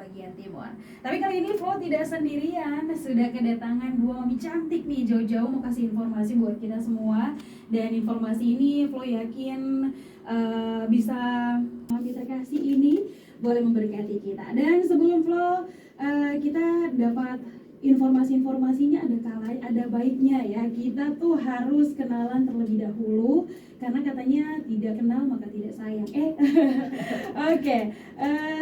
bagian timur. Tapi kali ini Flo tidak sendirian, sudah kedatangan dua mami cantik nih, jauh-jauh mau kasih informasi buat kita semua. Dan informasi ini Flo yakin bisa mami terkasih ini boleh memberkati kita. Dan sebelum Flo kita dapat informasi-informasinya, ada baiknya ya, kita tuh harus kenalan terlebih dahulu karena katanya tidak kenal maka tidak sayang. Oke.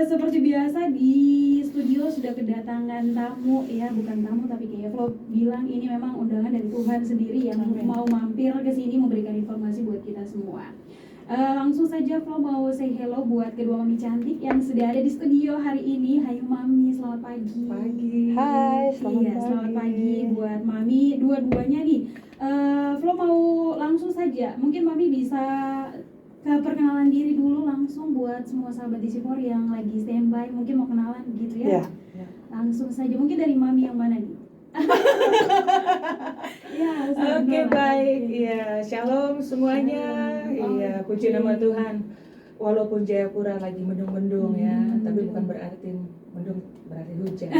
Seperti biasa di studio sudah kedatangan tamu ya, bukan tamu tapi kayak Flo bilang ini memang undangan dari Tuhan sendiri yang mau mampir ke sini memberikan informasi buat kita semua. Langsung saja Flo mau say hello buat kedua mami cantik yang sudah ada di studio hari ini. Hai mami, selamat pagi. Hai, Selamat pagi buat mami dua-duanya nih. Flo mau langsung saja, mungkin mami bisa perkenalan diri dulu langsung buat semua sahabat Disipor yang lagi standby, mungkin mau kenalan gitu ya. Langsung saja, mungkin dari mami yang mana nih? Oke, baik. Iya, shalom semuanya. Iya, puji nama Tuhan. Walaupun Jayapura lagi mendung-mendung ya, tapi bukan berarti mendung berarti hujan.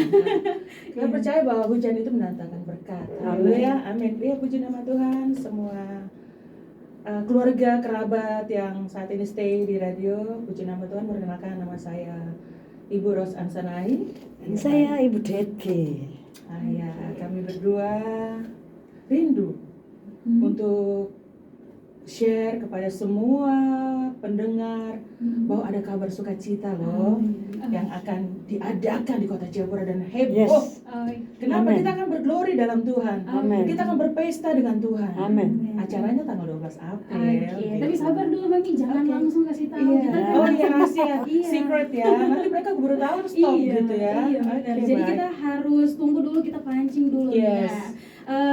Kita percaya bahwa hujan itu mendatangkan berkat. Haleluya, amin. Iya, puji nama Tuhan. Semua keluarga, kerabat yang saat ini stay di radio, puji nama Tuhan. Perkenalkan, nama saya Ibu Ros Ansanai. Dan saya Ibu Deti. Ya, kami berdua rindu untuk share kepada semua pendengar bahwa ada kabar sukacita loh yang akan diadakan di kota Jayapura dan heboh. Yes. Kenapa? Amen. Kita akan berglori dalam Tuhan. Amen. Kita akan berpesta dengan Tuhan. Amin. Acaranya tanggal 12 April. Oke, tapi sabar dulu mami, jangan langsung kasih tahu. Iya. Kita kan Oh iya, rahasia, Iya. secret ya. Nanti mereka keburu tahu stop gitu ya. Iya, benar. Oke, Jadi baik. kita harus tunggu dulu, kita pancing dulu Yes. ya.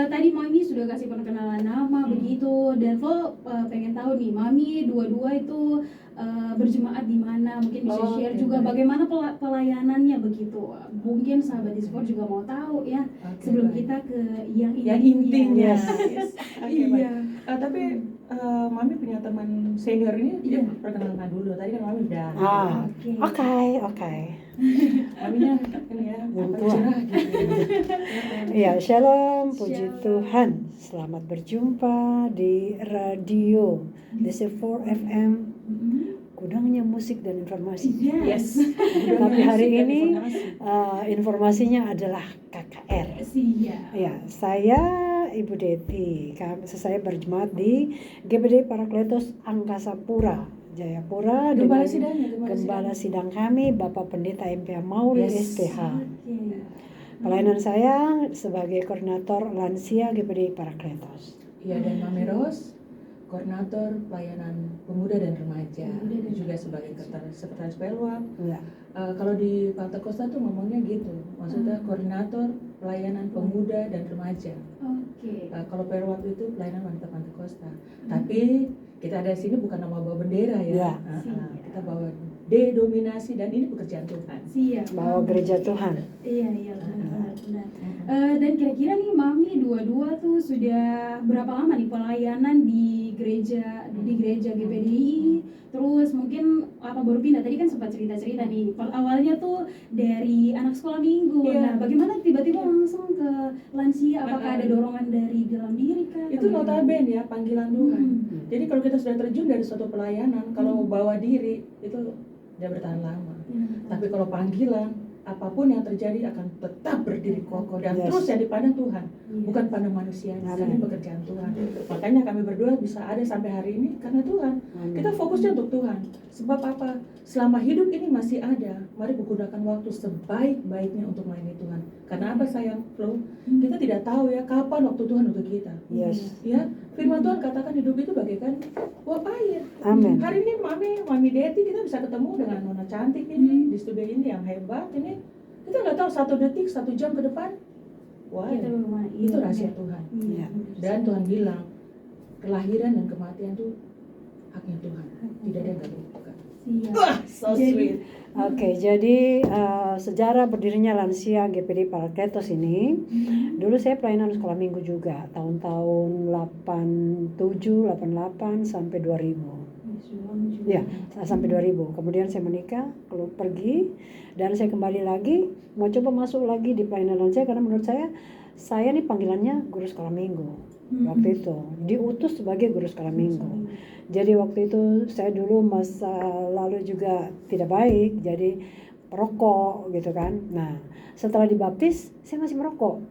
Tadi mami sudah kasih perkenalan nama begitu, dan Flo pengen tahu nih mami dua-dua itu berjemaat di mana, mungkin bisa share Oke, juga baik. bagaimana pelayanannya begitu. Mungkin sahabat Discord juga mau tahu ya. Oke, Sebelum baik. kita ke yang intinya. Yes. Oke, Iya. baik. Tapi Mami punya teman senior ini, Iya. perkenalkan dulu. Tadi kan Mami udah. Oke. Maminya ini ya, Yang apa tua. cerah gitu. Iya, shalom, puji Shalom. Tuhan. Selamat berjumpa di radio DC4 FM, gudangnya musik dan informasi. Yes. Tapi hari Musik dan ini informasi. informasinya adalah KKR. Siap. Ya, saya Ibu Deti. Saya berjemaat di GBD Parakletos Angkasa Pura, Jayapura. Gembala dengan sidangnya, Gembala sidang kami Bapak Pendeta MPA Mauli Yes. SPH. Oke. Pelayanan saya sebagai koordinator lansia GBD Parakletos. Iya, dan Mami Ros, koordinator pelayanan pemuda dan remaja, juga sebagai sekretaris Pelwak. Ya. Kalau di Pantekosta tuh ngomongnya gitu, maksudnya koordinator pelayanan pemuda dan remaja. Oke. Kalau Pelwak itu pelayanan wanita Pantekosta. Tapi kita ada di sini bukan nama bawa bendera ya. Ya. Kita bawa denominasi dan ini pekerjaan Tuhan. Siap. Bawa gereja Tuhan. Iya benar. Dan kira-kira nih mami dua-dua tuh sudah berapa lama nih pelayanan di gereja GPDI? Terus mungkin apa baru pindah? Tadi kan sempat cerita-cerita nih. Awalnya tuh dari anak sekolah minggu. Iya. Nah, bagaimana tiba-tiba langsung ke lansia? Apakah ada dorongan dari dalam diri kah? Itu notabene ya panggilan Tuhan. Hmm. Jadi kalau kita sudah terjun dari suatu pelayanan, kalau bawa diri itu dia bertahan lama. Tapi kalau panggilan, apapun yang terjadi akan tetap berdiri kokoh dan Yes. terus yang dipandang Tuhan, Iya. bukan pandang manusia. Karena Amin. ini pekerjaan Tuhan. Makanya kami berdua bisa ada sampai hari ini karena Tuhan. Amin. Kita fokusnya untuk Tuhan. Sebab apa? Selama hidup ini masih ada, mari gunakan waktu sebaik-baiknya untuk melayani Tuhan. Karena apa sayang, Flo? Kita tidak tahu ya kapan waktu Tuhan untuk kita. Yes. Ya, firman Tuhan katakan hidup itu bagaikan uap air. Amin. Hari ini Mami Deti kita bisa ketemu dengan nona cantik ini di studio ini yang hebat ini. Kita nggak tahu 1 detik, 1 jam ke depan. Wah, Kita bagaimana? itu rahasia Tuhan. Iya. Dan Tuhan bilang kelahiran dan kematian itu haknya Tuhan. Tidak ada yang nggak dilakukan. Siap. Wah, so Jadi- sweet. Oke, jadi sejarah berdirinya lansia GPD Parakletos ini, dulu saya pelayanan sekolah minggu juga, tahun-tahun 87, 88 sampai 2000. sudah lama juga. Ya, sampai 2000. Kemudian saya menikah, kalau pergi, dan saya kembali lagi, mau coba masuk lagi di pelayanan lansia karena menurut saya nih panggilannya guru sekolah minggu. Waktu itu diutus sebagai guru sekolah minggu. Jadi waktu itu saya dulu masa lalu juga tidak baik, jadi perokok gitu kan. Nah, setelah dibaptis saya masih merokok.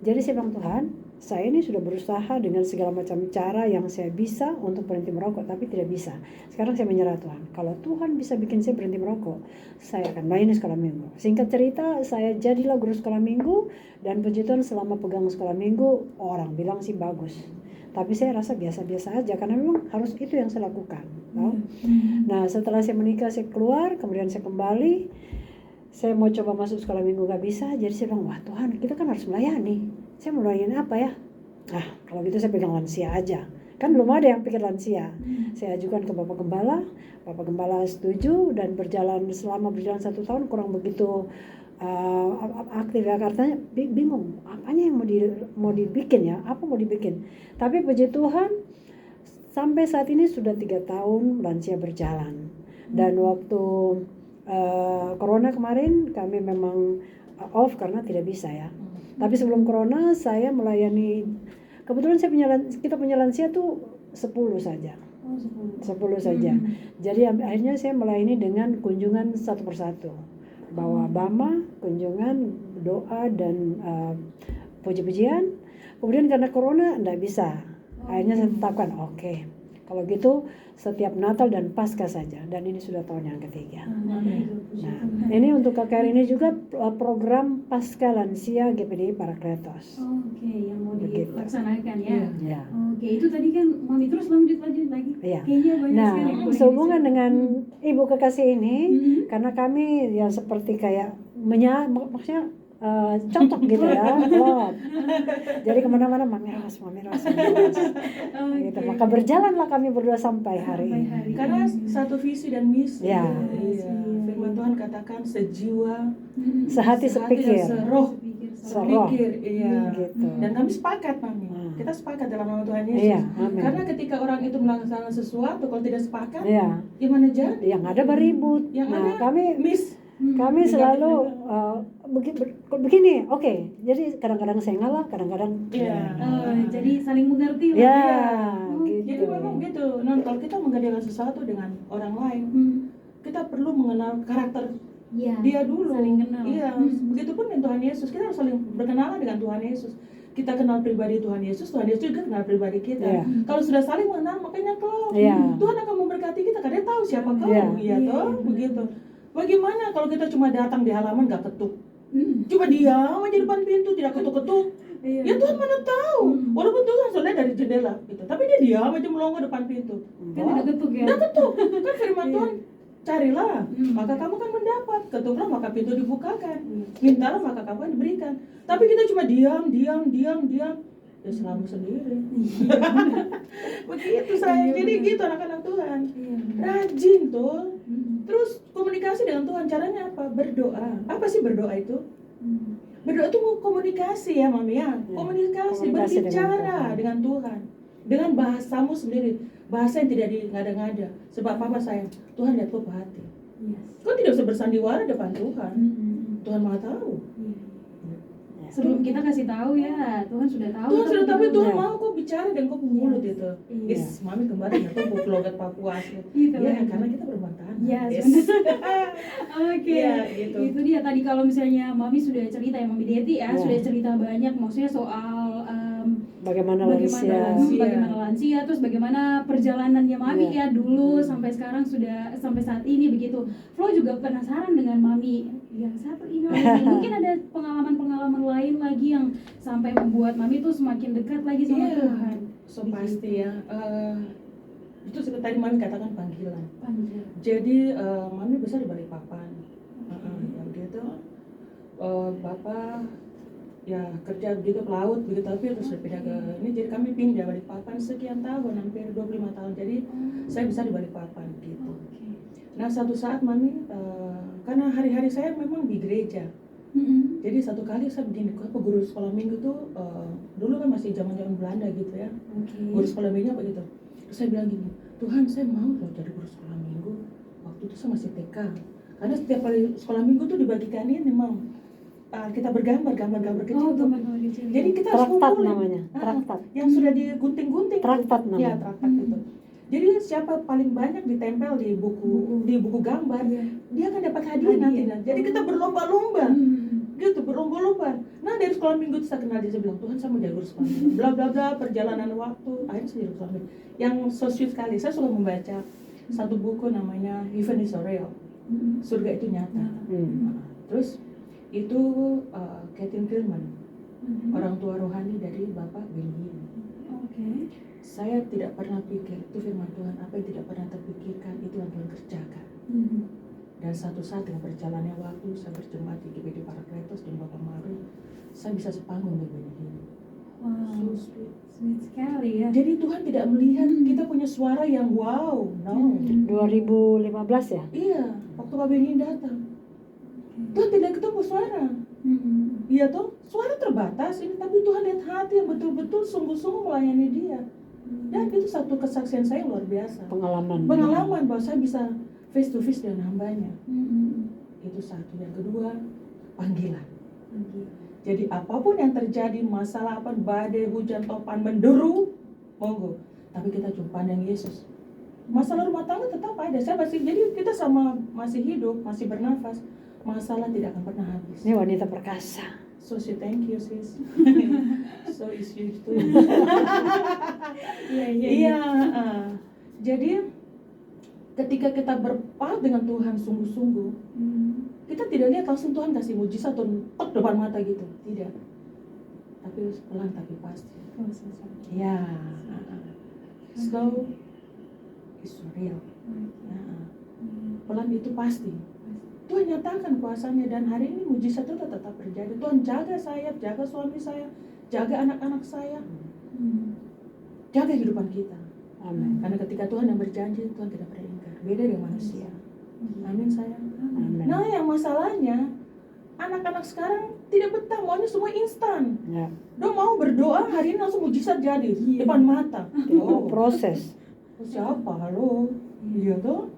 Jadi saya bilang, Tuhan, saya ini sudah berusaha dengan segala macam cara yang saya bisa untuk berhenti merokok, tapi tidak bisa. Sekarang saya menyerah, Tuhan. Kalau Tuhan bisa bikin saya berhenti merokok, saya akan melayani sekolah minggu. Singkat cerita, saya jadilah guru sekolah minggu, dan puji Tuhan selama pegang sekolah minggu, orang bilang sih bagus. Tapi saya rasa biasa-biasa aja, karena memang harus itu yang saya lakukan. Nah, setelah saya menikah, saya keluar, kemudian saya kembali. Saya mau coba masuk sekolah minggu gak bisa, jadi saya bilang, wah Tuhan, kita kan harus melayani. Saya mau melayani apa ya? Nah, kalau gitu saya pegang lansia aja. Kan belum ada yang pikir lansia. Saya ajukan ke Bapak Gembala setuju, dan selama berjalan 1 tahun kurang begitu aktif ya, katanya bingung, apanya yang mau dibikin ya, apa mau dibikin. Tapi puji Tuhan, sampai saat ini sudah 3 tahun lansia berjalan. Dan waktu corona kemarin kami memang off karena tidak bisa ya. Tapi sebelum corona saya melayani, kebetulan kita punya lansia tuh 10 saja. 10 saja. Jadi akhirnya saya melayani dengan kunjungan satu persatu. Bawa bama, kunjungan, doa, dan puji-pujian. Kemudian karena corona enggak bisa. Akhirnya saya tetapkan, oke. Kalau gitu setiap Natal dan Paskah saja, dan ini sudah tahun yang ketiga. Nah, ini untuk KKR ini juga program Paskah Lansia GPDI Parakletos. Oke, yang mau dilaksanakan ya. Ya. Oke, itu tadi kan Mami terus lanjut lagi. Iya. Kayaknya banyak Nah, sekali. sehubungan dengan Ibu Kekasih ini, karena kami ya seperti kayak maksudnya cocok gitu ya, klop. Jadi kemana-mana Mami Ros. Gitu. Maka berjalanlah kami berdua sampai hari ini. Karena satu visi dan misi. Ya. Iya. Firman Tuhan katakan sejiwa, Sehati sepikir. dan seroh. Sepikir, iya. Gitu. Dan kami sepakat, Mami. Kita sepakat dalam nama Tuhan Yesus. Iya, amin. Karena ketika orang itu melaksanakan sesuatu, kalau tidak sepakat, Iya. gimana jadi? Yang ada beribut. Yang Nah, ada kami selalu begini, oke. Jadi kadang-kadang saya ngalah, kadang-kadang Iya. Jadi saling mengerti lah. Ya, gitu. Jadi memang gitu. Nah, kalau kita mengadakan sesuatu dengan orang lain, kita perlu mengenal karakter dia dulu. Saling kenal. Iya. Begitupun dengan Tuhan Yesus, kita harus saling berkenalan dengan Tuhan Yesus. Kita kenal pribadi Tuhan Yesus juga kenal pribadi kita. Iya. Kalau sudah saling mengenal, makanya klop. Iya. Tuhan akan memberkati kita karena dia tahu siapa kau. Iya. Iya toh, begitu. Bagaimana kalau kita cuma datang di halaman gak ketuk? Cuma diam aja depan pintu, tidak ketuk-ketuk. Ya Tuhan mana tahu. Walaupun Tuhan sudah dari jendela gitu, tapi dia diam aja melongo depan pintu. Kan tidak ketuk ya. Tidak ketuk. Kan firman Tuhan, carilah, maka kamu kan mendapat. Ketuklah, maka pintu dibukakan. Mintalah, maka kamu akan diberikan. Tapi kita cuma diam. Ya selalu sendiri. Begitu saya. Jadi gitu anak-anak Tuhan. Rajin tuh. Terus komunikasi dengan Tuhan, caranya apa? Berdoa. Apa sih berdoa itu? Berdoa itu komunikasi ya Mami ya. Komunikasi berbicara dengan Tuhan. Dengan bahasamu sendiri. Bahasa yang tidak ngada-ngada. Sebab apa sayang? Tuhan lihat kau hati. Kau tidak usah bersandiwara depan Tuhan. Tuhan Maha tahu. Sebelum kita kasih tahu ya, Tuhan sudah tahu. Tuhan sudah tahu, Tuhan mau kau bicara dan kau mulut itu. Mami kemarin atau bu logat Papua asli. Iya, karena kita berbantah. Yes. Oke. Gitu. Itu dia tadi kalau misalnya Mami sudah cerita ya, Mami Deti ya, sudah cerita banyak maksudnya soal bagaimana lansia, terus bagaimana perjalanannya Mami ya dulu sampai sekarang sampai saat ini begitu. Flo juga penasaran dengan Mami yang satu ini lagi. Mungkin ada pengalaman-pengalaman lain lagi yang sampai membuat Mami tuh semakin dekat lagi sama Tuhan. So pasti ya. Itu tadi Mami katakan panggilan. Jadi Mami besar di Balikpapan. Yang gitu. Bapak ya kerja begitu ke laut begitu, tapi terus pindah ke ini, jadi kami pindah Balikpapan sekian tahun, hampir 25 tahun. Jadi saya bisa di Balikpapan gitu. Nah satu saat Mami karena hari-hari saya memang di gereja. Jadi satu kali saya begini, apa guru sekolah minggu tuh dulu kan masih zaman-zaman Belanda gitu ya. Guru sekolah minggu apa gitu. Terus saya bilang gini, Tuhan saya mau loh jadi guru sekolah minggu. Waktu itu saya masih TK. Karena setiap kali sekolah minggu tuh dibagikan ini memang kita bergambar kecil tuh. gambar kecil. Jadi kita harus Traktat kumpulin. namanya, traktat. Yang sudah digunting-gunting. Traktat Ya, namanya. traktat itu. Jadi siapa paling banyak ditempel di buku gambar, Iya. dia akan dapat hadiah nanti. Jadi kita berlomba-lomba. Gitu, berlomba-lomba. Nah, dari sekolah minggu itu saya kenal dia, saya bilang, Tuhan saya mau jadi guru sekolah minggu. Bla bla bla, perjalanan waktu, akhirnya saya jadi guru sekolah minggu. Yang so sweet sekali, saya suka membaca satu buku namanya Heaven is Real. Surga itu nyata. Nah, terus itu Catherine Kuhlman, orang tua rohani dari Bapak Billy. Oke. Saya tidak pernah pikir itu firman Tuhan, apa yang tidak pernah terpikirkan itu yang Tuhan kerjakan. Dan satu saat dengan berjalannya waktu, saya berjemaat di GBD Parakletos dan Bapak Maru, saya bisa sepanggung dengan ini. Wow. So sweet. Sweet sekali ya. Jadi Tuhan tidak melihat kita punya suara yang wow, no. 2015 ya? Iya, waktu Pak Benin datang, Tuhan tidak ketemu suara. Iya toh, suara terbatas ini, tapi Tuhan lihat hati yang betul-betul sungguh-sungguh melayani dia. Dan itu satu kesaksian saya yang luar biasa. Pengalaman Bahwa saya bisa face to face dengan hambanya. Itu satu. Yang kedua, panggilan. Jadi apapun yang terjadi, masalah apa, badai, hujan, topan, menderu, monggo. Tapi kita cuma pandang Yesus. Masalah rumah tangga tetap ada. Jadi kita sama masih hidup, masih bernafas, masalah tidak akan pernah habis. Ini wanita perkasa. So she thank you sis. So is you too. Iya. Jadi ketika kita berpaut dengan Tuhan sungguh-sungguh, kita tidak lihat langsung Tuhan kasih mujizat atau tek depan mata gitu, tidak. Tapi pelan tapi pasti. Ya. Slow is real. Pelan itu pasti. Tuhan nyatakan kuasanya, dan hari ini mujizat itu tetap terjadi. Tuhan jaga saya, jaga suami saya, jaga anak-anak saya, jaga kehidupan kita. Amin. Karena ketika Tuhan yang berjanji, Tuhan tidak pernah ingkar. Beda dengan manusia. Amin sayang. Amin. Nah, yang masalahnya anak-anak sekarang tidak betah, maunya semua instan. Ya. Dia mau berdoa hari ini langsung mujizat jadi depan mata. Itu proses. Siapa? Halo. Iya tuh.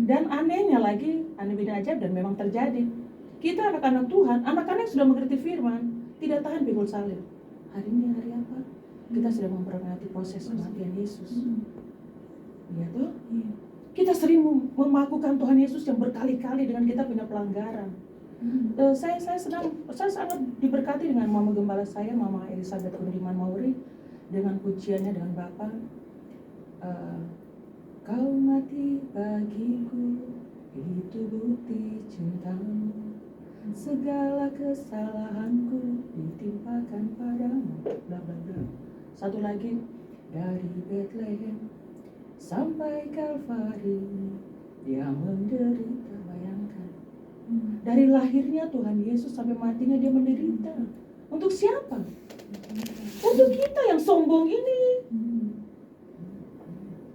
Dan anehnya lagi, aneh bina ajaib dan memang terjadi. Kita anak-anak Tuhan, anak-anak yang sudah mengerti firman, tidak tahan pikul salib. Hari ini hari apa? Kita sedang memperingati proses kematian Yesus. Iya tuh. Kita sering memakukan Tuhan Yesus yang berkali-kali dengan kita punya pelanggaran. Saya sangat diberkati dengan Mama Gembala saya, Mama Elizabeth Kundiman Mauri, dengan pujiannya dengan Bapak. Kau mati bagiku, itu bukti cintamu. Segala kesalahanku ditimpakan padamu. Bla bla bla. Satu lagi, dari Bethlehem sampai Kalvari, dia menderita, bayangkan. Dari lahirnya Tuhan Yesus sampai matinya dia menderita. Untuk siapa? Untuk kita yang sombong ini.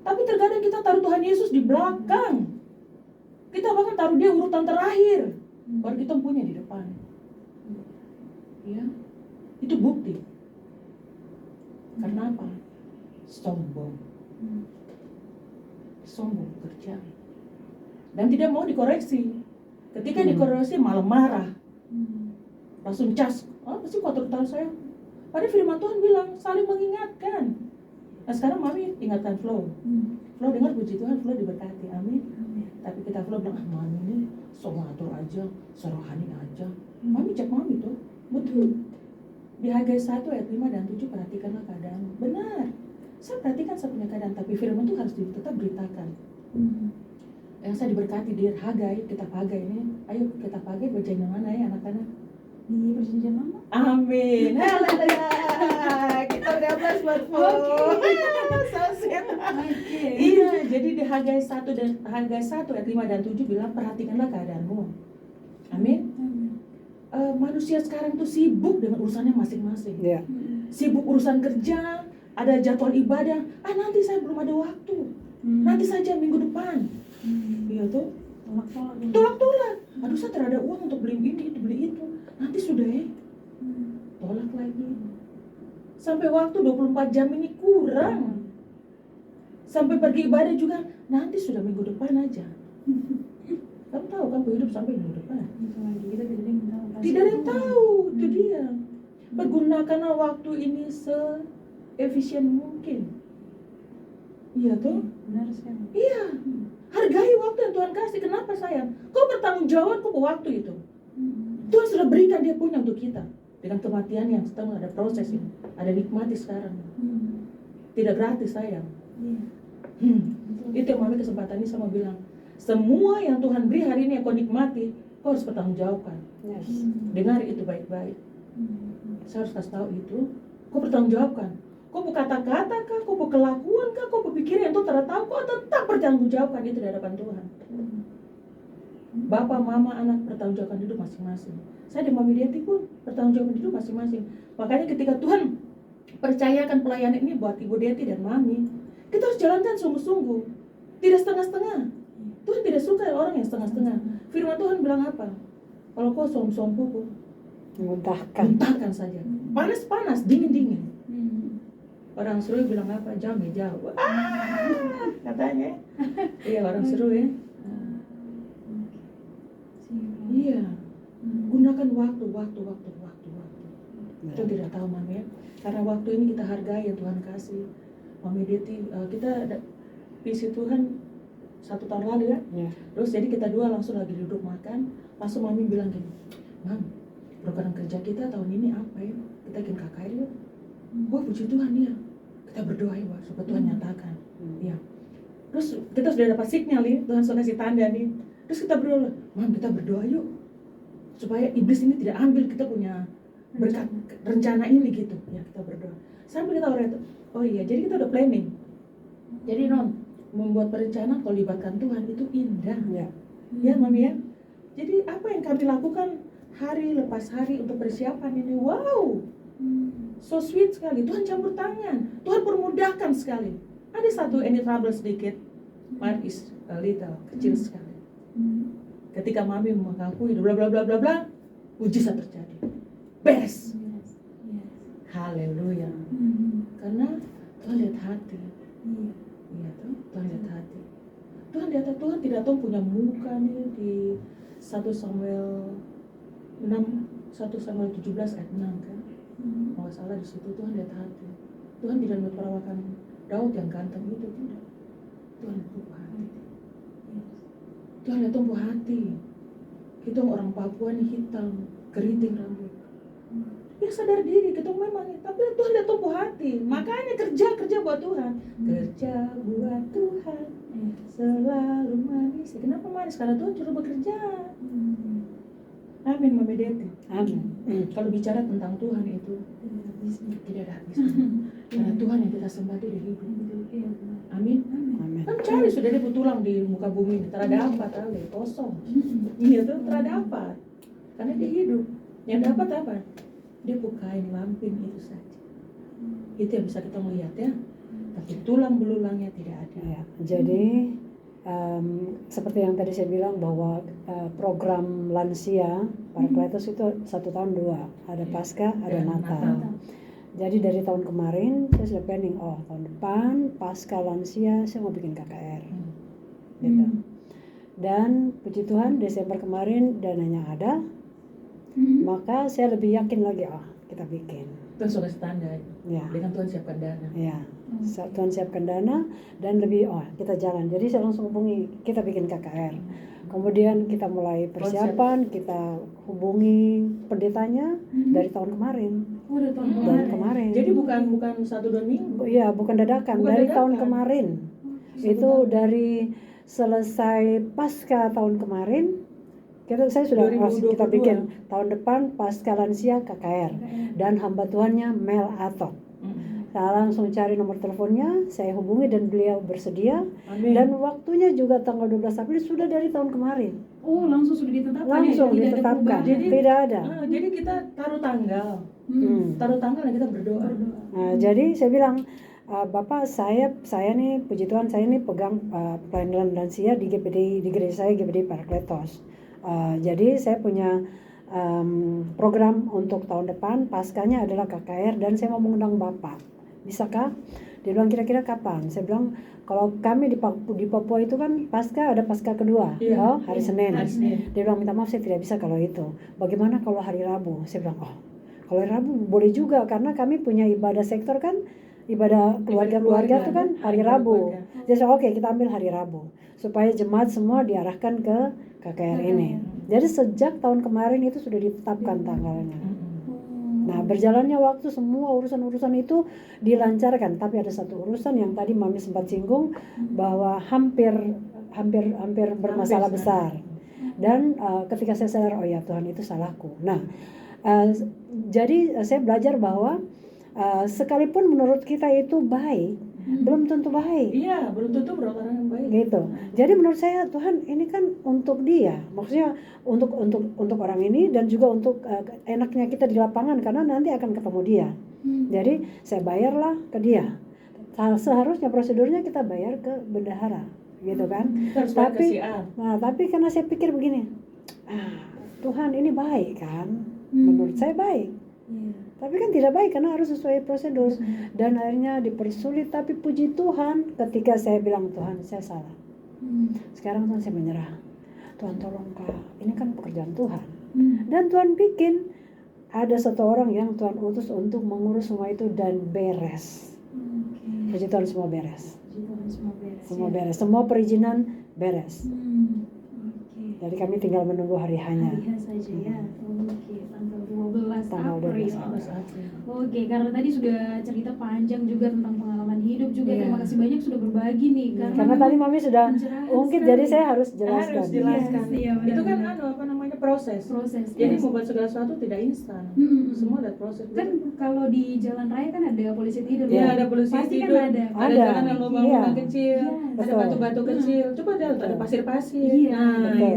Tapi terkadang kita taruh Tuhan Yesus di belakang. Kita bahkan taruh dia urutan terakhir, baru kita punya di depan. Ya, itu bukti. Karena apa? Sombong. Sombong kerja. Dan tidak mau dikoreksi. Ketika dikoreksi malah marah. Langsung cas. Pasti kotor tahu saya. Padahal firman Tuhan bilang saling mengingatkan. Nah sekarang Mami ingatkan Flo. Flo dengar puji Tuhan, Flo diberkati, amin. Tapi kita Flo bilang, Mami ini sok ngatur aja, sorohani aja. Mami cek Mami tuh, betul. Di Hagai 1 ayat 5 dan 7 perhatikanlah keadaanmu. Benar, saya perhatikan saya punya keadaan, tapi firman itu harus tetap beritakan. Yang saya diberkati di Hagai, kitab Hagai ini, ayo kitab Hagai baca yang mana ya anak-anak? Di perjanjian lama. Amin. Haleluya. Kita udah plus buat Flo. Iya, jadi di Hagai 1 ayat 5 dan 7 bilang perhatikanlah keadaanmu. Amin. Manusia sekarang tuh sibuk dengan urusannya masing-masing. Ya. Sibuk urusan kerja, ada jadwal ibadah. Nanti saya belum ada waktu. Nanti saja minggu depan. Iya tuh. Tolak-tolak. Aduh saya tidak ada uang untuk beli ini, itu beli itu. Nanti sudah ya. Tolak lagi. Sampai waktu 24 jam ini kurang. Sampai pergi ibadah juga nanti sudah minggu depan aja. Kamu tahu kan hidup sampai minggu depan. Kita tidak ada yang tahu. Tidak ada yang tahu, itu dia. Pergunakanlah waktu ini seefisien mungkin. Iya tuh? Benar sekali. Iya. Hargai waktu yang Tuhan kasih. Kenapa sayang? Kau bertanggung jawab kau waktu itu. Tuhan sudah berikan dia punya untuk kita. Dengan kematian yang sedang ada proses ini. Ada nikmati sekarang. Tidak gratis sayang. Itu yang mami kesempatan ini sama bilang. Semua yang Tuhan beri hari ini yang kau nikmati, kau harus bertanggung jawabkan. Yes. Dengar itu baik-baik. Saya harus kasih tahu itu. Kau bertanggung jawabkan. Kau berkata-kata kah, kau berkelakuan kah, kau berpikir yang Tuhan tidak tahu, kau tetap bertanggung jawabkan itu di hadapan Tuhan. Bapak, mama, anak bertanggung jawabkan hidup masing-masing. Saya di Mami Deti pun bertanggung jawabkan hidup masing-masing. Makanya ketika Tuhan percayakan pelayanan ini buat Ibu Deti dan Mami, kita harus jalankan sungguh-sungguh, tidak setengah-setengah. Tuhan tidak suka orang yang setengah-setengah. Firman Tuhan bilang apa? Kalau kau suam-suam pupuk, muntahkan saja. Panas-panas, dingin-dingin. Orang seru bilang apa? Jamnya jauh. Katanya. Iya, orang seru ya. Iya. Gunakan waktu. Kita tidak tahu Mami ya. Karena waktu ini kita hargai yang Tuhan kasih. Mami Deti, kita ada visi Tuhan 1 tahun lalu ya. Terus jadi kita dua langsung lagi duduk makan. Langsung Mami bilang gini, Mam, program kerja kita tahun ini apa ya? Kita bikin KKR yuk. Wah puji Tuhan ya. Kita berdoa ya supaya Tuhan nyatakan. Ya. Terus kita sudah dapat signal nih, Tuhan sudah kasih tanda nih. Terus kita berdoa, Mam kita berdoa yuk. Supaya iblis ini tidak ambil kita punya berkat rencana ini gitu. Ya kita berdoa. Sampai kita orang itu, oh iya jadi kita udah planning. Jadi membuat perencanaan kalau libatkan Tuhan itu indah. Ya Mami ya. Jadi apa yang kami lakukan hari lepas hari untuk persiapan ini, wow, so sweet sekali. Tuhan campur tangan, Tuhan permudahkan sekali. Ada satu any trouble sedikit, but is a little, kecil sekali. Ketika Mami mengakui bla bla bla bla bla, mujizat terjadi, beres. Haleluya. Karena Tuhan lihat hati. Iya tuh, Tuhan lihat hati. Tuhan tidak tahu punya muka nih di 1 Samuel 17 ayat 6 kan. Kalau salah di situ Tuhan lihat hati. Tuhan tidak melihat perawakan Daud yang ganteng itu, tidak. Tuhan lihat tumbuh hati. Tuhan lihat tumbuh hati. Kita orang Papua nih hitam, keriting rambut. Ya sadar diri kita memang, tapi Tuhan lihat tumbuh hati. Makanya kerja buat Tuhan. Kerja buat Tuhan selalu manis. Kenapa manis? Karena Tuhan suruh bekerja. Amin Mami Deti. Amin. Kalau bicara tentang Tuhan itu tidak ada habisnya. Karena Tuhan yang kita sembah itu hidup. Amin. Kan cari sudah dia tulang di muka bumi ini, terada apa kali kosong. Iya tuh terada apa? Karena dia hidup. Yang dapat apa? Dia bukain lampin itu saja. Itu yang bisa kita melihat ya. Tapi tulang belulangnya tidak ada. Ya, jadi seperti yang tadi saya bilang bahwa program lansia Parakletos itu 1 tahun 2, ada Paskah, ada Natal. Jadi dari tahun kemarin saya sudah planning, tahun depan Paskah lansia saya mau bikin KKR, gitu. Dan puji Tuhan Desember kemarin dananya ada, maka saya lebih yakin lagi, kita bikin. Tuhan sudah standar. Ya. Dengan Tuhan siapkan dana. Ya. Tuhan siapkan dana dan lebih kita jalan. Jadi saya langsung hubungi, kita bikin KKR. Kemudian kita mulai persiapan, kita hubungi pendetanya dari tahun kemarin. Dari kemarin. Jadi bukan 1-2 minggu. Iya, bukan dadakan, dari tahun kemarin. Itu dari selesai Paskah tahun kemarin. Saya sudah kita bikin tahun depan Paskah lansia KKR dan hamba Tuhannya Mel Atok. Saya langsung cari nomor teleponnya, saya hubungi dan beliau bersedia. Amin. Dan waktunya juga tanggal 12 April sudah dari tahun kemarin. Langsung sudah ditetapkan. Langsung ditetapkan. Tidak ada. Jadi kita taruh tanggal. Taruh tanggal dan kita berdoa. Nah, jadi saya bilang, Bapak saya nih puji Tuhan saya nih pegang pelayanan lansia di GPD, di gereja saya GPD Parakletos. Jadi saya punya program untuk tahun depan, Paskahnya adalah KKR dan saya mau mengundang Bapak. Bisakah? Dia bilang kira-kira kapan? Saya bilang kalau kami di Papua itu kan ada pasca kedua, Iya. hari Senin. Hari Senin. Dia bilang minta maaf saya tidak bisa kalau itu. Bagaimana kalau hari Rabu? Saya bilang kalau hari Rabu boleh juga karena kami punya ibadah sektor kan, ibadah keluarga itu kan hari Rabu. Jadi oke, kita ambil hari Rabu supaya jemaat semua diarahkan ke KKR ini. Jadi sejak tahun kemarin itu sudah ditetapkan tanggalnya. Nah, berjalannya waktu semua urusan-urusan itu dilancarkan, tapi ada satu urusan yang tadi Mami sempat singgung bahwa hampir bermasalah besar. Dan ketika saya sadar, oh ya Tuhan itu salahku. Nah, jadi saya belajar bahwa sekalipun menurut kita itu baik, belum tentu baik. Iya, belum tentu orang yang baik. Gitu. Jadi menurut saya Tuhan ini kan untuk dia, maksudnya untuk orang ini dan juga untuk enaknya kita di lapangan karena nanti akan ketemu dia. Jadi saya bayarlah ke dia. Seharusnya prosedurnya kita bayar ke bendahara, gitu kan? Tapi karena saya pikir begini, Tuhan ini baik kan? Menurut saya baik. Tapi kan tidak baik karena harus sesuai prosedur. Dan akhirnya dipersulit. Tapi puji Tuhan ketika saya bilang Tuhan saya salah. Sekarang Tuhan saya menyerah. Tuhan tolong Kak, ini kan pekerjaan Tuhan. Dan Tuhan bikin ada satu orang yang Tuhan utus untuk mengurus semua itu dan beres. Puji Tuhan semua beres. Semua beres. Semua perizinan beres. Jadi kami tinggal menunggu hari hanya. Hari saja ya. Tanggal 12 April. Oke, karena tadi sudah cerita panjang juga tentang pengalaman hidup juga. Terima kasih banyak sudah berbagi nih. Karena tadi Mami sudah ungkit, jadi saya harus jelaskan. Harus jelaskan. Iya, itu kan proses. Jadi membuat segala sesuatu tidak instan. Semua ada proses. Kan kalau di jalan raya kan ada polisi tidur. Iya, ada polisi pasti tidur. Kan ada jalan yang lubang-lubang kecil, ada betul. batu-batu kecil. Coba ada pasir-pasir. Iya,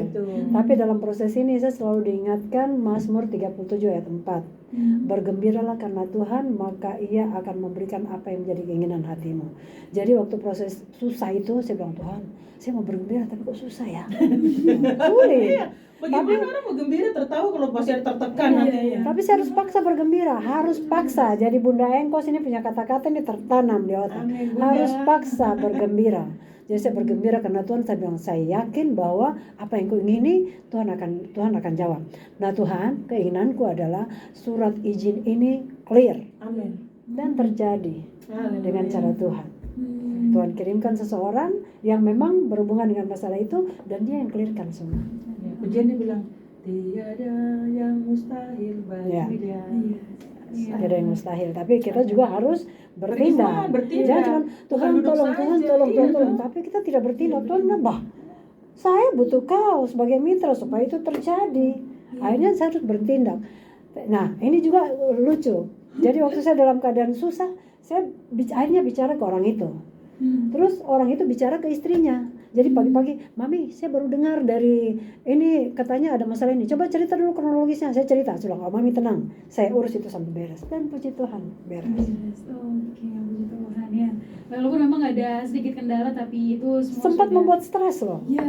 itu. Tapi dalam proses ini saya selalu diingatkan Mazmur 37 ayat 4. Bergembiralah karena Tuhan, maka Ia akan memberikan apa yang menjadi keinginan hatimu. Jadi waktu proses susah itu saya bilang, Tuhan, saya mau bergembira tapi kok susah ya. Sulit. Iya. Bagaimana orang mau gembira tertawa kalau pasti tertekan hatinya. Tapi saya harus paksa bergembira, harus paksa. Jadi Bunda Engkos ini punya kata-kata ini tertanam di otak. Harus paksa bergembira. Jadi saya bergembira karena Tuhan, saya bilang saya yakin bahwa apa yang kuingini Tuhan akan jawab. Nah Tuhan, keinginanku adalah surat izin ini clear. Amin. Dan terjadi dengan cara Tuhan. Tuhan kirimkan seseorang yang memang berhubungan dengan masalah itu dan dia yang clearkan semua. Pujian dia bilang tiada yang mustahil bagi dia. Tidak ada yang mustahil, tapi kita juga harus bertindak. Jangan cuma Tuhan tolong, tapi kita tidak bertindak. Tuhan nambah. Saya butuh kau sebagai mitra supaya itu terjadi. Akhirnya saya harus bertindak. Nah, ini juga lucu. Jadi waktu saya dalam keadaan susah, saya akhirnya bicara ke orang itu. Terus orang itu bicara ke istrinya. Jadi pagi-pagi, Mami, saya baru dengar dari ini katanya ada masalah ini. Coba cerita dulu kronologisnya. Saya cerita, sudah, Mami tenang. Saya urus itu sampai beres. Dan puji Tuhan, beres. Oke, puji Tuhan ya. Walaupun memang ada sedikit kendala, tapi itu semua sempat sudah membuat stres loh. Ya,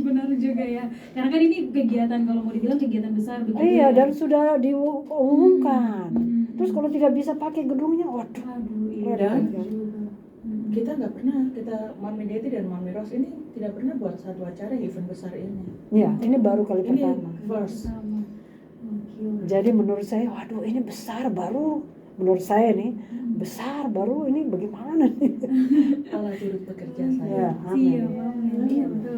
benar juga ya. Karena kan ini kegiatan, kalau mau dibilang kegiatan besar begitu. Iya, ya. dan sudah diumumkan. Terus kalau tidak bisa pakai gedungnya, waduh. Iya. Kita nggak pernah, Mami Deti dan Mami Ros ini tidak pernah buat satu acara event besar ini. Ya, ini baru kali pertama. First. Jadi menurut saya, waduh ini besar baru. Menurut saya nih, besar baru ini bagaimana nih? Allah turut bekerja saya. Ya, amin. Iya, betul.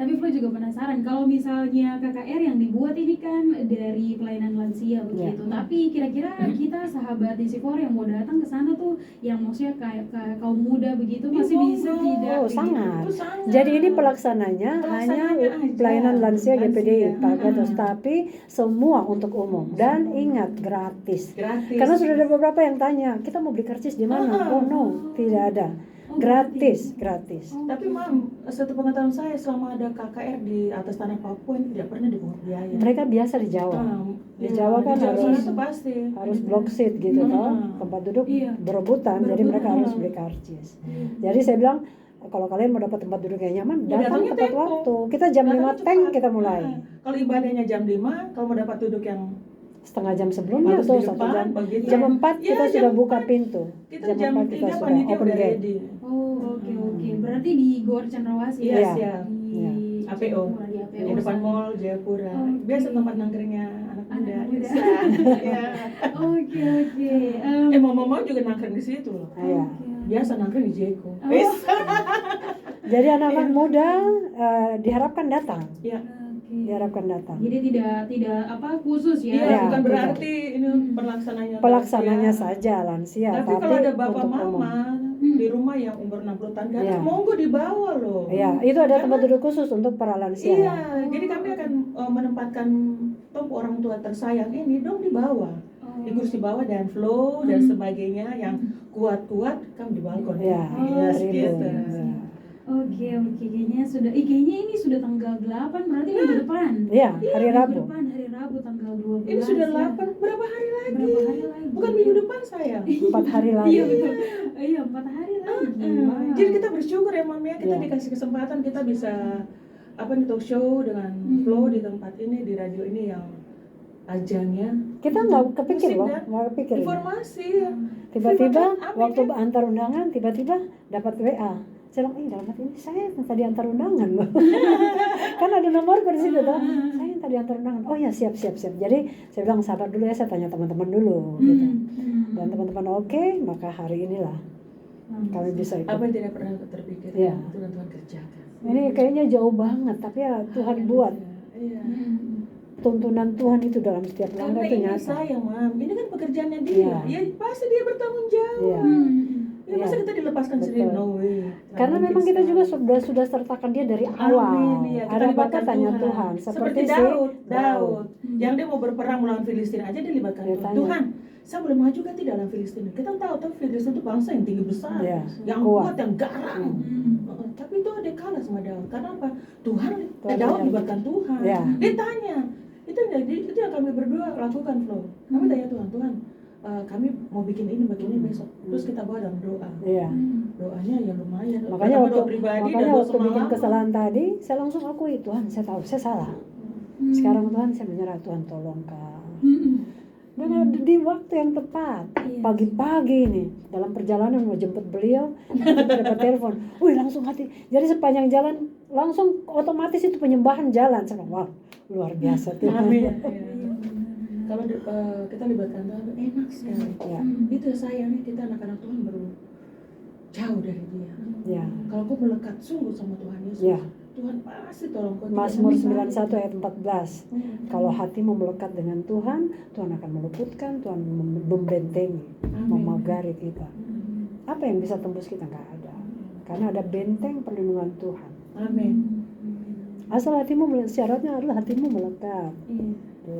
Tapi Flo juga penasaran kalau misalnya KKR yang dibuat ini kan dari pelayanan lansia begitu. Tapi kira-kira kita sahabat DC4 yang mau datang ke sana tuh yang maksudnya kayak kaum muda begitu masih bisa tidak? Oh, sangat. Jadi ini pelaksananya hanya pelayanan lansia GPDI Pak Gatos, tapi semua untuk umum dan ingat gratis. Karena sudah ada beberapa yang tanya, kita mau beli karcis di mana? Oh no, tidak ada. Gratis. Tapi satu pengetahuan saya selama ada KKR di atas tanah Papua ini tidak pernah dipungut biaya. Mereka biasa di Jawa. Di Jawa kan harus block seat gitu toh, tempat duduk berebutan, jadi mereka harus beli karcis. Jadi saya bilang kalau kalian mau dapat tempat duduk yang nyaman, datang tepat waktu. Kita jam 5 tank kita mulai. Kalau ibadahnya jam 5, kalau mau dapat duduk yang setengah jam sebelumnya Bagus atau di 1 depan, jam. begitu. Jam 4 Iya, kita jam sudah buka 4. pintu. Kita Jam jam 4 kita 3 sudah panitia open udah gate. ready. Oh, oke. Berarti di Gor Cendrawasih Iya, ya? siap. Di Iya. APO. Jayapura, di APO Di depan sana. mall Jayapura. Oke. Biasa tempat nangkringnya anak muda. Anak muda. Iya. Oke. Mama juga nangkring di situ loh. Iya. Biasa nangkring di Jeko. Oh. Jadi anak-anak muda diharapkan datang. Iya. Diharapkan datang. Jadi tidak apa khusus ya? Iya, Iya, bukan tidak. berarti ini Pelaksananya lansia. saja lansia, Tapi kalau ada bapak untuk umum. mama di rumah yang umur 60 tahun kan Iya. monggo dibawa loh. Iya, itu ada Karena- tempat duduk khusus untuk para lansia. Iya, jadi kami akan menempatkan orang tua tersayang ini dong di bawah. Oh. Di kursi bawah dan flow dan sebagainya yang kuat-kuat kami di balkon. Iya, Yes, ribu. gitu. Iya. Oke, kayaknya ini sudah tanggal 8 berarti minggu depan. Iya, hari Minggu Rabu. depan, hari Rabu tanggal 12. Ini sudah ya. 8, berapa hari lagi? Berapa hari lagi? Bukan minggu depan sayang. 4 hari lagi. Iya betul. Iya, 4 hari lagi. Wow. Jadi kita bersyukur ya Mami ya, kita Iya. dikasih kesempatan kita bisa nih talk show dengan flow di tempat ini, di radio ini yang ajangnya Kita nggak kepikir musik loh, dan nggak kepikir. informasi ya. Tiba-tiba Apa waktu kan? antar undangan, tiba-tiba dapat WA. Saya bilang, dalam hati ini saya yang tadi antar undangan loh. Kan ada nomorku di situ tuh. Saya yang tadi antar undangan. Oh ya siap. Jadi saya bilang sabar dulu ya, saya tanya teman-teman dulu gitu. Dan teman-teman oke, maka hari inilah kami bisa ikut. Apa yang tidak pernah terpikir Iya. itu yang Tuhan kerjakan. Ini kayaknya jauh banget, tapi ya Tuhan buat. Iya. Tuntunan Tuhan itu dalam setiap Karena langkah itu ini nyata. saya, Mam. Ini kan pekerjaannya dia. Iya. Ya pasti dia bertanggung jawab. Iya. Ya, masa Iya. kita dilepaskan Betul. sendiri? No way. Karena Nggak memang mungkin kita juga sekali. sudah sertakan dia dari awal. Amin, iya. Kita Ada libatkan bapak tanya Tuhan. Seperti si Daud. Yang dia mau berperang melawan Filistin aja dia libatkan Dia Tuhan. tanya. Tuhan, saya boleh maju kan tidak dalam Filistin? Kita tahu Filistin itu bangsa yang tinggi besar, Iya, yang kuat. kuat, yang garang. Tapi itu dia kalah sama Daud. Karena apa? Tuhan Daud yang- libatkan Tuhan. Iya. Dia tanya. Itu yang kami berdua lakukan, Flo. Kami tanya Tuhan, kami mau bikin ini begini besok. Terus kita bawa dalam doa. Iya. Doanya ya lumayan. Makanya Pertama waktu doa pribadi dan makanya doa waktu bikin semalam. kesalahan tadi, saya langsung akui Tuhan, saya tahu saya salah. Sekarang Tuhan saya menyerah, Tuhan tolong Kak. Dan di waktu yang tepat, Iya. pagi-pagi nih dalam perjalanan mau jemput beliau, kita dapat telepon, wih langsung hati. Jadi sepanjang jalan langsung otomatis itu penyembahan jalan. Saya bilang, wah luar biasa Tuhan. Amin. Iya. Kalau kita libatkan Tuhan enak sekali. Ya, Itu sayangnya kita anak-anak Tuhan baru jauh dari Dia. ya. Kalau kau melekat sungguh sama Tuhan Yesus, Ya. Tuhan pasti tolong kau. Mazmur Tidak 91 ayat 14. Kalau hatimu melekat dengan Tuhan, Tuhan akan meluputkan, Tuhan membentengi, memagari kita. Apa yang bisa tembus kita? Nggak ada. Karena ada benteng perlindungan Tuhan. Amin. Asal hatimu, syaratnya adalah hatimu melekat. Iya. Gitu.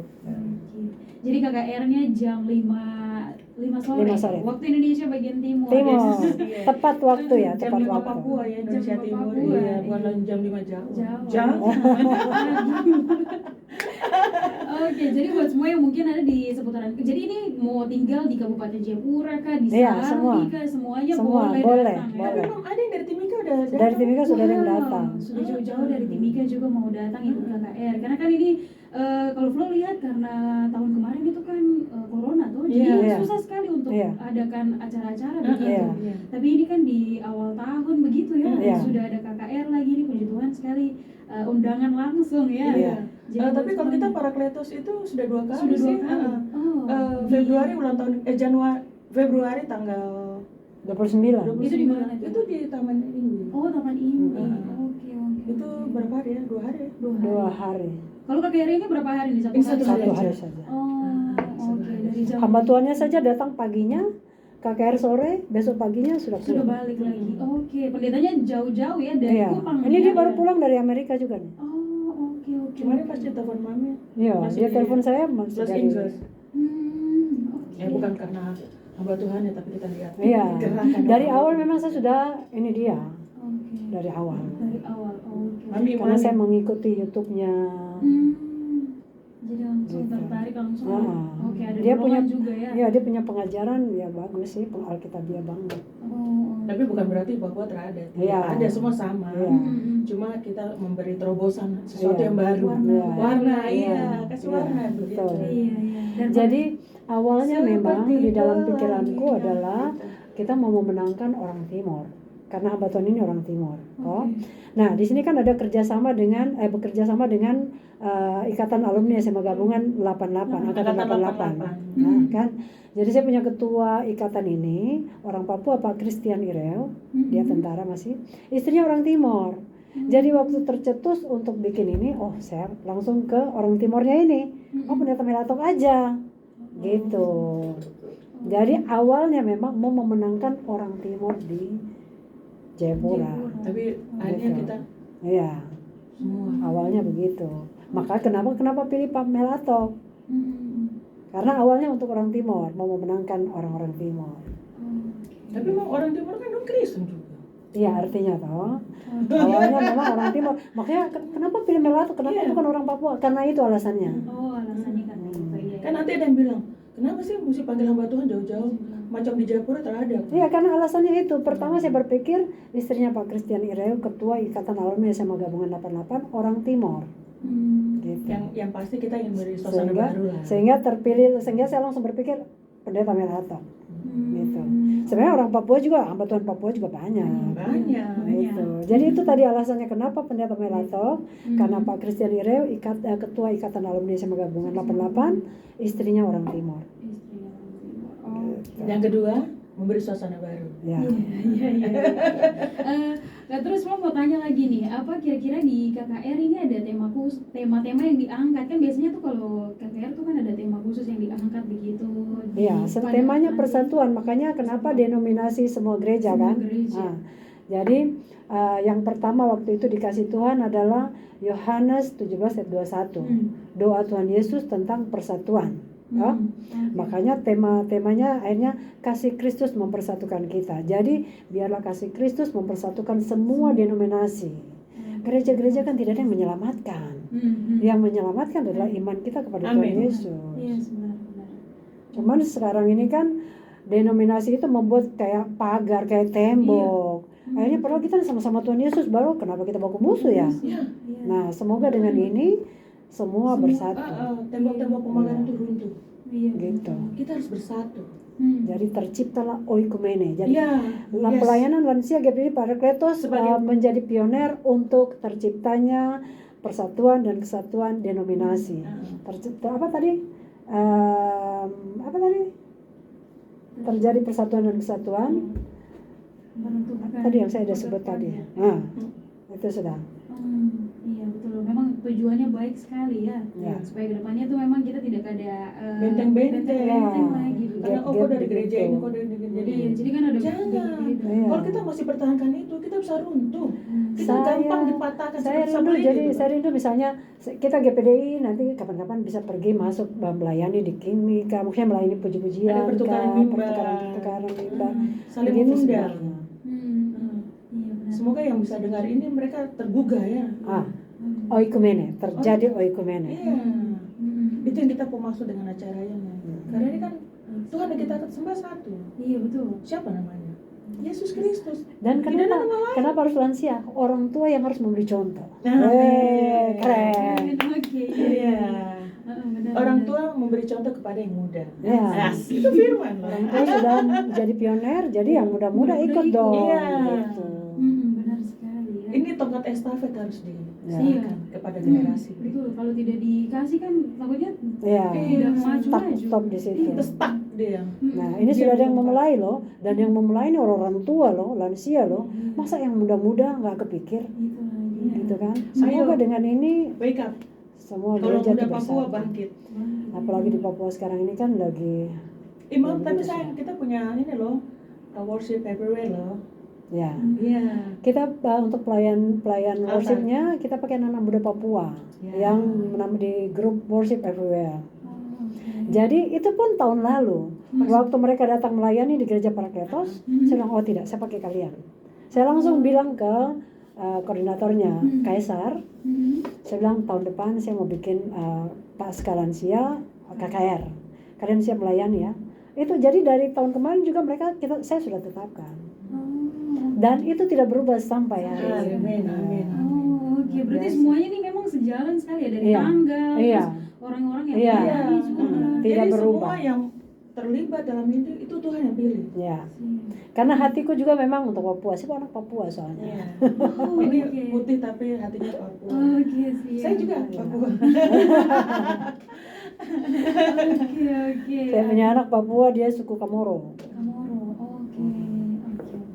Jadi KKR-nya jam 5 sore. 5 sore. Waktu Indonesia bagian timur. Timur, Iya. tepat waktu ya, Jam tepat 5 waktu. Papua ya, Indonesia Jam 5 Timur. Papua, Iya, bukan iya. jam 5 jauh. Jauh. Oke, jadi buat semua yang mungkin ada di seputaran, jadi ini mau tinggal di Kabupaten Jayapura kah, di Iya, semua. Sardi kah, semuanya Semua, boleh boleh, datang ya. boleh. Tapi Mam, ada yang dari Timika udah datang. Dari Timika sudah ada yang Wow, datang. sudah jauh-jauh dari Timika juga mau datang ikut KKR. Karena kan ini kalau Flo lihat karena tahun kemarin itu kan corona tuh, jadi Iya. susah sekali untuk Iya. adakan acara-acara Iya. begitu. Iya. Tapi ini kan di awal tahun begitu ya, Iya. sudah ada KKR lagi nih, puji Tuhan sekali undangan langsung ya. Iya. Jadi Tapi kalau kita semuanya- para kletos itu sudah 2 kali sudah 2 sih. kali. Februari ulang tahun Februari tanggal 29. 29. Itu di mana tuh? Itu di Taman Minggu. Oh, Taman Impi. Hmm. Oke. Itu berapa hari ya? 2 hari ya? 2 hari. Kalau KKR ini berapa hari nih? Ini satu Satu aja. hari saja. Oh, oke. Dari jam Hamba Tuhannya saja datang paginya, KKR sore, besok paginya sudah sudah pulang. balik lagi. Oke, pendetanya jauh-jauh ya dari Iya. Kupang. Ini ya? dia baru pulang dari Amerika juga nih. Oh, oke. Kemarin pas dia telepon Mami. Iya, Masih dia di telepon saya masih Los dari. Angeles. Oke. Ya bukan karena hamba Tuhan ya, tapi kita lihat Iya. gerakan Dari orang. awal memang saya sudah ini dia Oke. dari awal. Dari awal. Oke. Mami, Karena saya mengikuti YouTube-nya. Jadi langsung Gitu. tertarik langsung. Ah. Oke, ada Dia dorongan punya juga ya. Ya, dia punya pengajaran ya bagus sih, Alkitabiah banget. Oh, Tapi bukan berarti Papua terada. Iya. Ada, semua sama. Iya. Cuma kita memberi terobosan sesuatu Iya. yang baru. Iya. Warna, Iya. iya, kasih Iya. warna begitu. Betul. Iya, iya. Dan Jadi awalnya Seperti memang di dalam pikiranku pelangi. adalah kita mau memenangkan orang Timur karena hamba Tuhan ini orang Timur. Oh. Oke. Nah di sini kan ada kerjasama dengan bekerja sama dengan Ikatan Alumni SMA Gabungan 88 angkatan 88. Nah kan, jadi saya punya ketua ikatan ini orang Papua Pak Christian Ireo, dia tentara masih, istrinya orang Timur. Jadi waktu tercetus untuk bikin ini, oh saya langsung ke orang Timurnya ini, oh pendeta Melatok aja, gitu. Jadi awalnya memang mau memenangkan orang Timur di Jayapura. Tapi akhirnya Gitu. kita Iya, semua. awalnya begitu. Maka kenapa pilih Pak Melatok? Karena awalnya untuk orang Timur, mau memenangkan orang-orang Timur. Tapi memang orang Timur kan non Kristen juga. Iya artinya toh. Awalnya memang orang Timur. Makanya kenapa pilih Melatok? Kenapa Iya. bukan orang Papua? Karena itu alasannya. Oh, alasannya karena itu ya. Kan nanti ada yang bilang, kenapa sih mesti panggil hamba Tuhan jauh-jauh? Macam di Jayapura terada. Iya karena alasannya itu. Pertama saya berpikir istrinya Pak Christian Ireo, ketua Ikatan Alumni SMA Gabungan 88 orang Timur. Gitu. Yang pasti kita ingin beri suasana baru lah. Sehingga saya langsung berpikir pendeta Melatok. Gitu. Sebenarnya orang Papua juga, hamba Tuhan Papua juga banyak. Banyak. Gitu. Jadi itu tadi alasannya kenapa pendeta Melatok, karena Pak Christian Ireo ketua Ikatan Alumni SMA Gabungan 88, istrinya orang Timur. Istrinya orang Timur. Oh. Gitu. Yang kedua, memberi suasana baru. Ya. Iya. Nah, terus mau tanya lagi nih, apa kira-kira di KKR ini ada tema-tema yang diangkat? Kan biasanya tuh kalau KKR tuh kan ada tema khusus yang diangkat begitu. Iya, pada temanya nanti. persatuan, makanya kenapa denominasi semua gereja Semua kan? gereja. Nah, jadi yang pertama waktu itu dikasih Tuhan adalah Yohanes 17 ayat 21. Doa Tuhan Yesus tentang persatuan. Oh, makanya temanya akhirnya kasih Kristus mempersatukan kita. Jadi biarlah kasih Kristus mempersatukan semua denominasi. Gereja-gereja kan tidak ada yang menyelamatkan. Yang menyelamatkan adalah iman kita kepada Tuhan Amin. Yesus. Iya, benar. Cuman sekarang ini kan denominasi itu membuat kayak pagar, kayak tembok. Akhirnya padahal kita sama-sama Tuhan Yesus, baru kenapa kita baku musuh ya? Iya. Nah, semoga dengan ini semua bersatu. Tembok-tembok pemagaran itu runtuh. Iya. Gitu. Kita harus bersatu. Jadi terciptalah oikumene. Jadi Iya. pelayanan lansia GPD Parakletos Sebagai- menjadi pioner untuk terciptanya persatuan dan kesatuan denominasi. Tercipta apa tadi? Apa tadi? Terjadi persatuan dan kesatuan. Menentukan Tadi yang saya sudah sebut tadi. Nah, itu sudah. Iya betul, memang tujuannya baik sekali ya, Ya. supaya kedepannya tuh memang kita tidak ada Benteng-benteng. benteng-benteng lagi. Karena Gap- kok dari gap gereja begitu. ini, kok dari gereja. Jadi Iya, jadi kan ada jangan. beda-beda. Iya. Kalau kita masih pertahankan itu, kita bisa runtuh. Kita Saya- gampang dipatahkan. Saya bisa rindu, beli jadi gitu. saya rindu misalnya kita GPDI nanti kapan-kapan bisa pergi masuk melayani di Kimika, mungkin melayani puji-pujian, Ada pertukaran kah, mimbar. pertukaran mimbar. Saling Begitu mengundang. sebenarnya. Iya benar. Semoga yang bisa dengar ini mereka tergugah ya. Oikumene, terjadi oikumene. Iya. Itu yang kita mau maksud dengan acaranya. Karena ini kan Tuhan yang kita sembah satu. Iya betul. Siapa namanya? Yesus Kristus. Dan Tidak ada kenapa, nama lain. kenapa harus lansia? Orang tua yang harus memberi contoh. Amin. Keren. Oke. Iya. Benar, Orang benar. tua memberi contoh kepada yang muda. Ya. Itu firman loh. Orang tua sudah jadi pioner, jadi yang muda-muda Muda-muda ikut ikut. dong. Iya. Gitu. Benar sekali ya. Ini tongkat estafet harus Ya. diserahkan kepada generasi. Betul, kalau tidak dikasih kan takutnya Ya. tidak maju-maju. Stop di situ. Itu stuck dia. Nah, ini sudah ada yang memulai loh, dan yang memulai ini orang tua loh, lansia loh. Masa yang muda-muda nggak kepikir, Itu lagi. gitu kan? Semoga Ayo. dengan ini Wake up. semua Kalau gereja muda itu Papua bersatu. bangkit. Apalagi di Papua sekarang ini kan lagi, Imam, Ya, tapi begitu sayang kita punya ini loh, worship everywhere loh. ya. Iya. Kita untuk pelayan Apa? worshipnya kita pakai anak muda Papua Ya. yang di grup worship everywhere. Oh, oke. Jadi itu pun tahun lalu, waktu mereka datang melayani di gereja Parakletos, saya bilang, oh tidak, saya pakai kalian. Saya langsung bilang ke koordinatornya, Kaisar, saya bilang tahun depan saya mau bikin Pasca Lansia KKR. Kalian siap melayani ya. Itu jadi dari tahun kemarin juga saya sudah tetapkan. dan itu tidak berubah sampai hari ini. Amin, amin. Oh, oke. Berarti Biasa. semuanya ini memang sejalan sekali ya dari Iya. tanggal, Iya. terus orang-orang yang Iya. melayani juga. Tidak Jadi berubah. semua yang terlibat dalam itu Tuhan yang pilih. Ya, karena hatiku juga memang untuk Papua. Saya anak Papua soalnya. Iya. Oh, Ini oke. putih tapi hatinya Papua. Oke, siap. Saya juga Iya. Papua. Oke, oke. Saya punya anak Papua, dia suku Kamoro. Kamoro. Oke.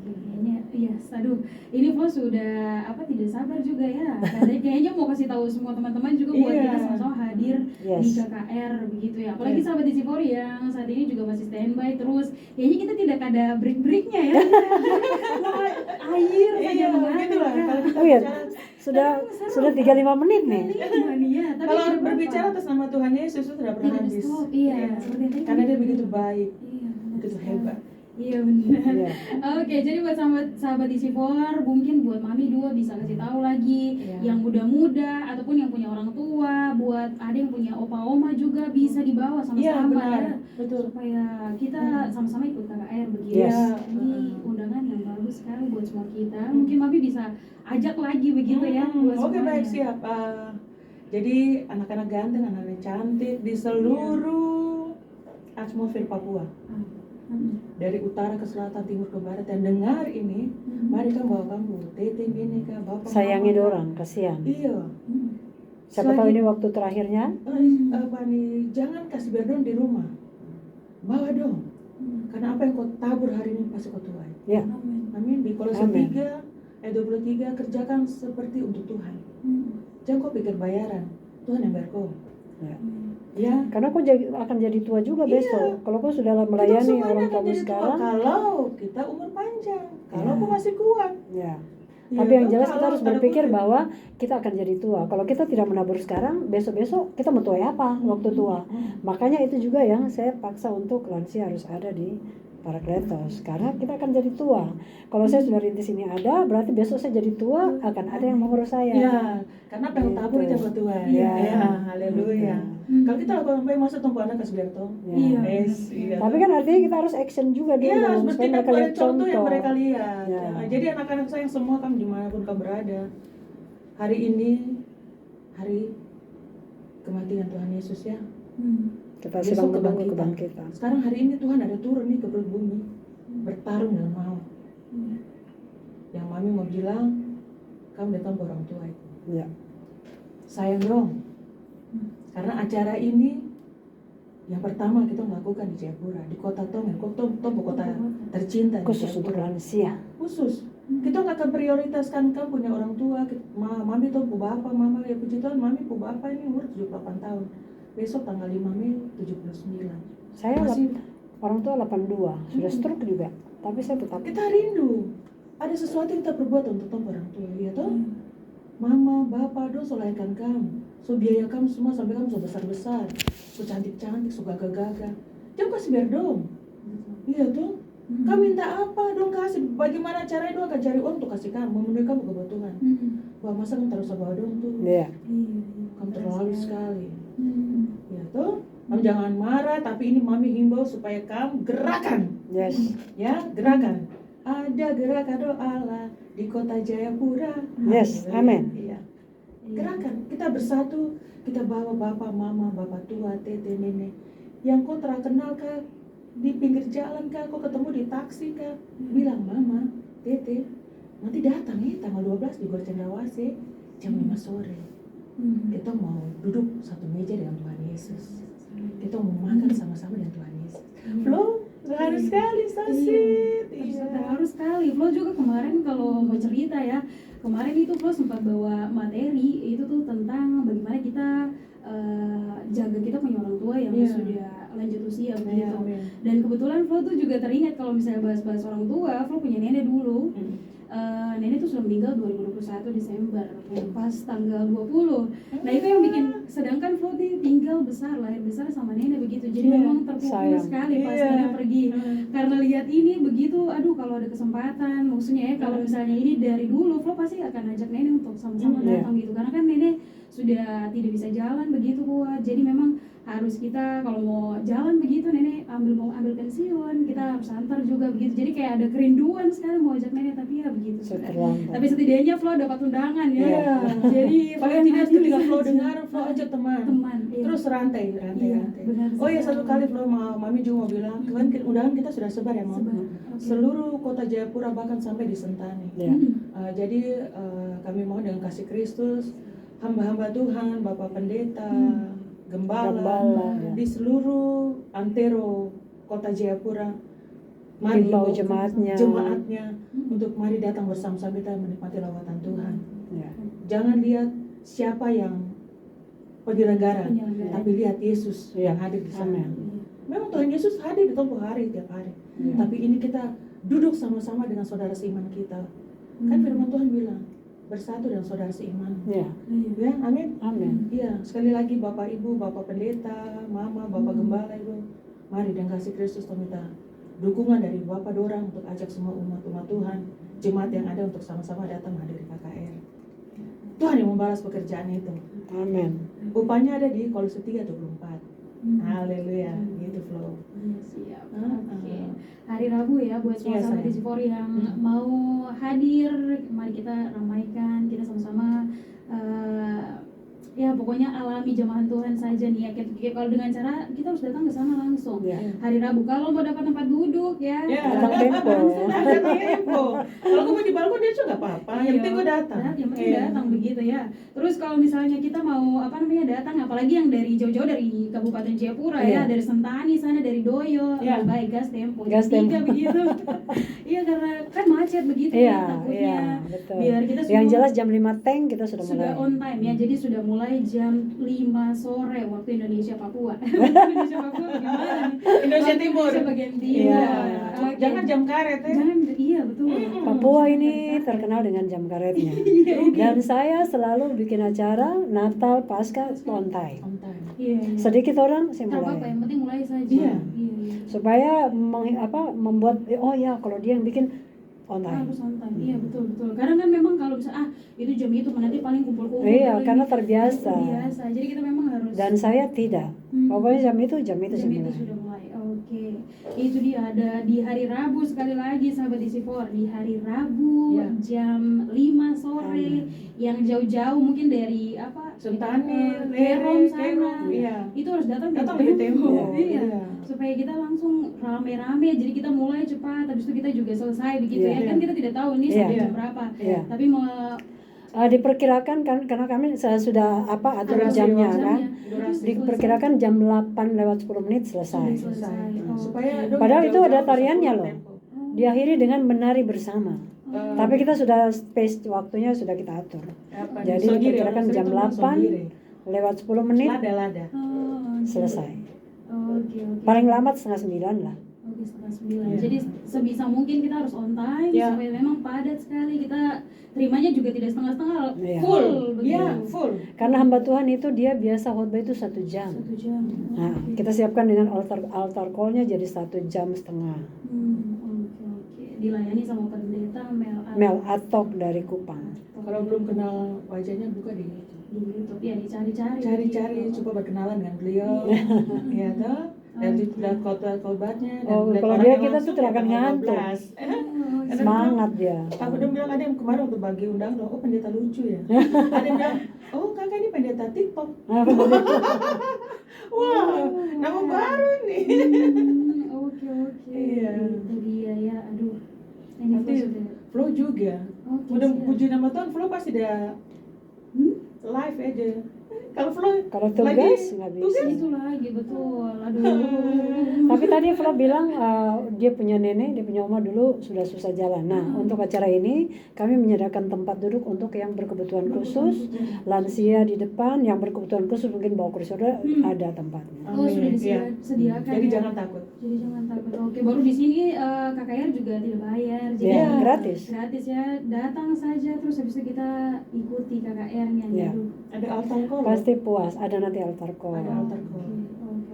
Kayaknya yes, aduh. Ini Flo sudah tidak sabar juga ya. Kayaknya mau kasih tahu semua teman-teman juga buat Iya. kita sama-sama hadir di Yes. KKR begitu ya. Apalagi Iya. sahabat Disipori yang saat ini juga masih standby terus. Kayaknya kita tidak ada break-breaknya ya. Wah, air saja Iya, mengalir begitulah. ya. Kalau kita Oh iya, bicara, sudah 35 menit nih. Iya, tapi kalau tidak berbicara apa-apa. atas nama Tuhan Yesus itu tidak pernah Tidak habis. stop, iya. Seperti yang tadi Karena dia kita begitu bilang. baik, Iya, benar begitu sekali. hebat. Iya benar. Iya. Oke, jadi buat sahabat Disipor, mungkin buat Mami dua bisa kasih tahu lagi Iya. yang muda-muda ataupun yang punya orang tua, buat ada yang punya opa oma juga bisa dibawa Iya, sama-sama benar. ya. Betul. Supaya kita sama-sama ikut KKR begitu. Yes. Ini undangan yang bagus sekali buat semua kita. Mungkin Mami bisa ajak lagi begitu ya buat Oke, semuanya. baik, siap. Jadi anak-anak ganteng, anak-anak cantik di seluruh atmosfer Papua, dari utara ke selatan, timur ke barat, yang dengar ini, mari kan bawa kamu, tete, nene, kak, bapak, Sayangi mama. dorang, kasihan. Iya. Siapa tahu Selagi- ini waktu terakhirnya. Apa nih, jangan kasih berdon di rumah, bawa dong, karena apa yang kau tabur hari ini pasti kau tuai. Ya, Amin. Di Kolose Amin. 3 ayat 23, kerjakan seperti untuk Tuhan. Jangan kau pikir bayaran, Tuhan yang bayar kau. ya. Ya. Karena kau akan jadi tua juga Iya. besok. Kalau kau sudah Kita melayani semuanya orang akan kamu jadi tua sekarang, kalau kita umur panjang, kalau Ya. kau masih kuat. ya. Ya, Tapi yang toh, jelas kita kalau harus tanda berpikir kutip. bahwa kita akan jadi tua. Kalau kita tidak menabur sekarang, besok-besok kita mau tuai apa waktu tua. Makanya itu juga yang saya paksa untuk lansia harus ada di Parakletos, karena kita akan jadi tua. Kalau saya sudah rintis ini ada, berarti besok saya jadi tua akan ada yang mengurus saya. Ya, karena apa yang kau tabur Gitu. itu yang kau tuai. Iya. Ya, haleluya. Hmm. Kalau kita lakukan baik, masa tunggu anak kasih biar toh. Ya. Iya. Yes, iya. Tapi kan artinya kita harus action juga dulu Iya, harus supaya bertindak mereka pada lihat contoh yang contoh. mereka lihat. Ya. Ya, jadi anak-anak sayang semua kamu dimanapun kamu berada, hari ini hari kematian Tuhan Yesus ya. Kita Besok sedang menunggu kebangkitan. kebangkitan. Sekarang hari ini Tuhan ada turun nih ke perut bumi, bertarung dengan maut. Yang mami mau bilang, kamu datang ke orang tua itu. Ya. Sayang dong, karena acara ini yang pertama kita melakukan di Jayapura, di kota Tongen, kota tercinta di Khusus untuk Jayapura. lansia. Khusus. Kita nggak akan prioritaskan kamu punya orang tua, mami tuh pu bapak, mama ya puji Tuhan, mami pu bapak ini umur 78 tahun. Besok tanggal 5 Mei 79. Saya Masih orang tua 82, sudah stroke juga. Tapi saya tetap kita rindu. Ada sesuatu yang kita perbuat untuk orang tua, ya toh? Mama, bapak, dong selahirkan kamu. So biaya kamu semua sampai kamu so besar-besar, so cantik-cantik, so gagah-gagah. Jangan kasih biar dong. Iya tuh. Kamu minta apa dong kasih? Bagaimana caranya dong akan cari uang untuk kasih kamu, memenuhi kamu kebutuhan. Wah masa kamu terus bawa dong tuh? ya. Kamu terlalu sekali. Ya tuh. Kamu jangan marah, tapi ini mami himbau supaya kamu gerakan. Yes. Ya, gerakan. Ada gerakan doa Allah di kota Jayapura. Yes, amin. Iya. Gerakan. Kita bersatu, kita bawa bapak, mama, bapak tua, tete, nenek. Yang kau terkenal kah di pinggir jalan kah, kau ketemu di taksi kah, bilang mama, tete, nanti datang ya tanggal 12 di Gor Cendrawasih jam 5 sore. Kita mau duduk satu meja dengan Tuhan Yesus. Kita mau makan sama-sama dengan Tuhan Yesus. Flo, terharu sekali, so sweet. Terharu sekali. Flo juga kemarin kalau mau cerita ya, kemarin itu Flo sempat bawa materi itu tuh tentang bagaimana kita jaga kita punya orang tua yang Iya. sudah lanjut usia Iya, begitu. amin. Dan kebetulan Flo tuh juga teringat kalau misalnya bahas-bahas orang tua, Flo punya nenek dulu. Nenek tuh sudah meninggal 2021 Desember pas tanggal 20. Nah itu yang bikin, sedangkan Flo tinggal besar, lahir besar sama nenek begitu. Jadi Iya, memang terpukul sayang. sekali pas Iya. nenek pergi. Karena lihat ini begitu, aduh kalau ada kesempatan, maksudnya ya kalau misalnya ini dari dulu Flo pasti akan ajak nenek untuk sama-sama Iya. datang gitu. Karena kan nenek sudah tidak bisa jalan begitu kuat. Jadi memang harus kita kalau mau jalan begitu nenek mau ambil pensiun, kita harus antar juga begitu. Jadi kayak ada kerinduan sekali mau ajak nenek, tapi ya begitu sudah. Terlambat. Tapi setidaknya Flo dapat undangan ya. Iya. Jadi paling tidak ketika Flo dengar, Flo ajak teman. iya. Terus rantai. Iya, benar Oh ya, sekali. satu kali Flo Mami juga mau bilang, kan undangan kita sudah sebar ya, Mam. Sebar. Oke. Seluruh kota Jayapura bahkan sampai di Sentani. Ya. Jadi kami mohon dengan kasih Kristus, hamba-hamba Tuhan, Bapak Pendeta, Gembala, ya. di seluruh antero kota Jayapura, mari Himbau Ibu, jemaatnya. untuk mari datang bersama-sama kita menikmati lawatan Tuhan. Ya. Jangan lihat siapa yang penyelenggara, Penyelenggara. tapi lihat Yesus yang hadir di sana. Amin. Memang Tuhan Yesus hadir di tempoh hari tiap hari. Tapi ini kita duduk sama-sama dengan saudara seiman kita. Kan firman Tuhan bilang, bersatu dengan saudara seiman. Ya. Ya, amin. Amin. Iya, sekali lagi Bapak Ibu, Bapak Pendeta, Mama, Bapak Gembala Ibu, mari dengan kasih Kristus kita minta dukungan dari Bapak Dorang untuk ajak semua umat-umat Tuhan, jemaat yang ada untuk sama-sama datang menghadiri KKR. Tuhan yang membalas pekerjaan itu. Amin. Upahnya ada di Kolose 3:24. Haleluya, gitu Flo. Iya, siap. Ah, Oke. ah. Hari Rabu ya buat semua Iya, sahabat sayang. Disipor yang mau hadir, mari kita ramaikan, kita sama-sama ya pokoknya alami jemaat Tuhan saja nih ya. Kalau dengan cara kita harus datang ke sana langsung. Ya. Hari Rabu kalau mau dapat tempat duduk ya. Ya. Datang tempo. Ada tempo. Kalau gue mau di balkon dia juga nggak apa-apa. Yang penting gue datang. Yang penting Iya. datang begitu ya. Terus kalau misalnya kita mau datang, apalagi yang dari jauh-jauh dari Kabupaten Jayapura Iya. ya, dari Sentani sana, dari Doyo, Iya. baik gas tempo, Gas tiga tempo. begitu. Iya karena kan macet begitu Iya, ya takutnya. iya, betul. Biar kita Yang semua jelas jam 5 tank kita sudah mulai. on time ya. Jadi sudah mulai jam 5 sore waktu Indonesia Papua. Indonesia Papua bagaimana nih? Indonesia Waktu Timur. Indonesia bagian timur. Iya. Oke. Jangan jam karet ya. Jangan, iya betul. Papua ini terkenal dengan jam karetnya. Dan saya selalu bikin acara Natal, Paskah on time. On time. Iya, iya. Sedikit orang saya Nggak mulai. apa-apa, yang penting mulai saja. Iya. Iya. Supaya membuat oh ya kalau dia yang bikin on time. Harus on time. Iya betul. Karena kan memang kalau bisa itu jam itu nanti paling kumpul-kumpul. Iya, paling karena terbiasa. Terbiasa. Jadi kita memang harus. Dan saya tidak. Pokoknya jam itu saya jam itu mulai. sudah mulai. Oke. Itu dia ada di hari Rabu sekali lagi sahabat Disipor, di hari Rabu Iya. jam 5 sore. Yang jauh-jauh mungkin dari Sentani, Lerom sana. Lerom, iya. Itu harus datang di tempo. Iya. Iya. Supaya kita langsung rame-rame, jadi kita mulai cepat, habis itu kita juga selesai begitu Iya. ya kan, kita tidak tahu ini Iya. sampai jam berapa, Iya. tapi mau Diperkirakan kan karena kami sudah atur Durasi jamnya waktunya. kan. Durasi. Diperkirakan jam 8:10 selesai. selesai. Oh, Supaya oke. Padahal itu ada jauh-jauh tariannya bisa loh. tempo. Diakhiri dengan menari bersama. Tapi kita sudah space waktunya sudah kita atur. Apa nih? Jadi Sogiri, diperkirakan orang jam sering bilang 8 sogiri. lewat 10 menit Lada. Oh, oke. selesai. Oke. Paling lambat setengah 9 lah. Oke, setengah 9. Iya. Jadi sebisa mungkin kita harus on time Iya. supaya memang padat sekali, kita terimanya juga tidak setengah-setengah, Iya. full begitu. Iya, full. Karena hamba Tuhan itu dia biasa khotbah itu 1 jam. 1 jam. Nah, Oke. kita siapkan dengan altar call-nya jadi 1 jam setengah. Oke. Dilayani sama pendeta Mel Atok dari Kupang. Kalau belum kenal wajahnya buka di YouTube ya, dicari-cari. cari-cari, coba berkenalan dengan beliau. Iya toh. Dan lihat khotbahnya dan Oh, lihat kalau orangnya dia kita langsung, tuh tidak akan ya, ngantuk. 15. Semangat dia. Aku udah bilang ada yang kemarin waktu bagi undangan, oh pendeta lucu ya. Ada yang bilang, oh kakak ini pendeta TikTok. Wah, nama baru nih. Oke. Iya. Itu dia ya. Aduh. Ini Nanti sudah. Flow juga. Oke. Udah siap. puji nama Tuhan, Flow pasti ada live aja. Kalau Flow Kalau tugas lagi nggak bisa. tugas, Itu lagi betul. Aduh. Tapi tadi Flo bilang dia punya nenek, dia punya oma dulu sudah susah jalan. Nah, untuk acara ini kami menyediakan tempat duduk untuk yang berkebutuhan khusus, lansia di depan, yang berkebutuhan khusus mungkin bawa kursi roda ada tempatnya. Oh, sudah Amin. Iya. disediakan. Jadi ya? jangan takut. Jadi jangan takut. Oke, baru di sini KKR juga tidak bayar. Jadi Ya, Iya. gratis. gratis ya. Datang saja terus habis itu kita ikuti KKR-nya. Iya. Aduh. Ada altar call. Pasti puas, ada nanti altar call. Ada altar call.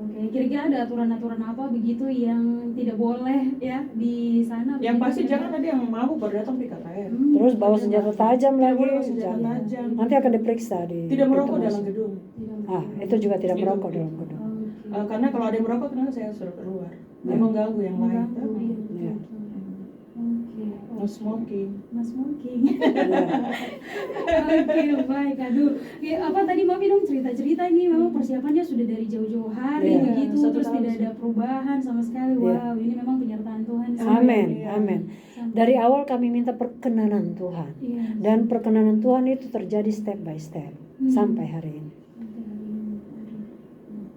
Oke. kira-kira ada aturan-aturan apa begitu yang tidak boleh ya di sana? Yang begitu, pasti kan? jangan ada yang mabuk baru datang di KKR. Terus bawa senjata tajam Tidak lagi. boleh bawa senjata Jangan. tajam. Nanti akan diperiksa di Tidak merokok pintu dalam masuk. gedung. Itu juga tidak Itu. merokok dalam gedung. Oke. Karena kalau ada yang merokok, kenapa saya suruh keluar? Dia mengganggu yang lain. Mengganggu, iya, betul, Iya. betul. Oke. No smoking. Mas smoking. Iya. Oke, baik. Aduh, ya, apa tadi Mami dong cerita-cerita nih, memang persiapannya sudah dari jauh-jauh hari Iya, begitu, 1 terus tahun tidak sih. ada perubahan sama sekali. Iya. Wow, ini memang penyertaan Tuhan. sih. Amin, Iya. amin. Sampai- Dari awal kami minta perkenanan Tuhan. Iya. Dan perkenanan Tuhan itu terjadi step by step sampai hari ini.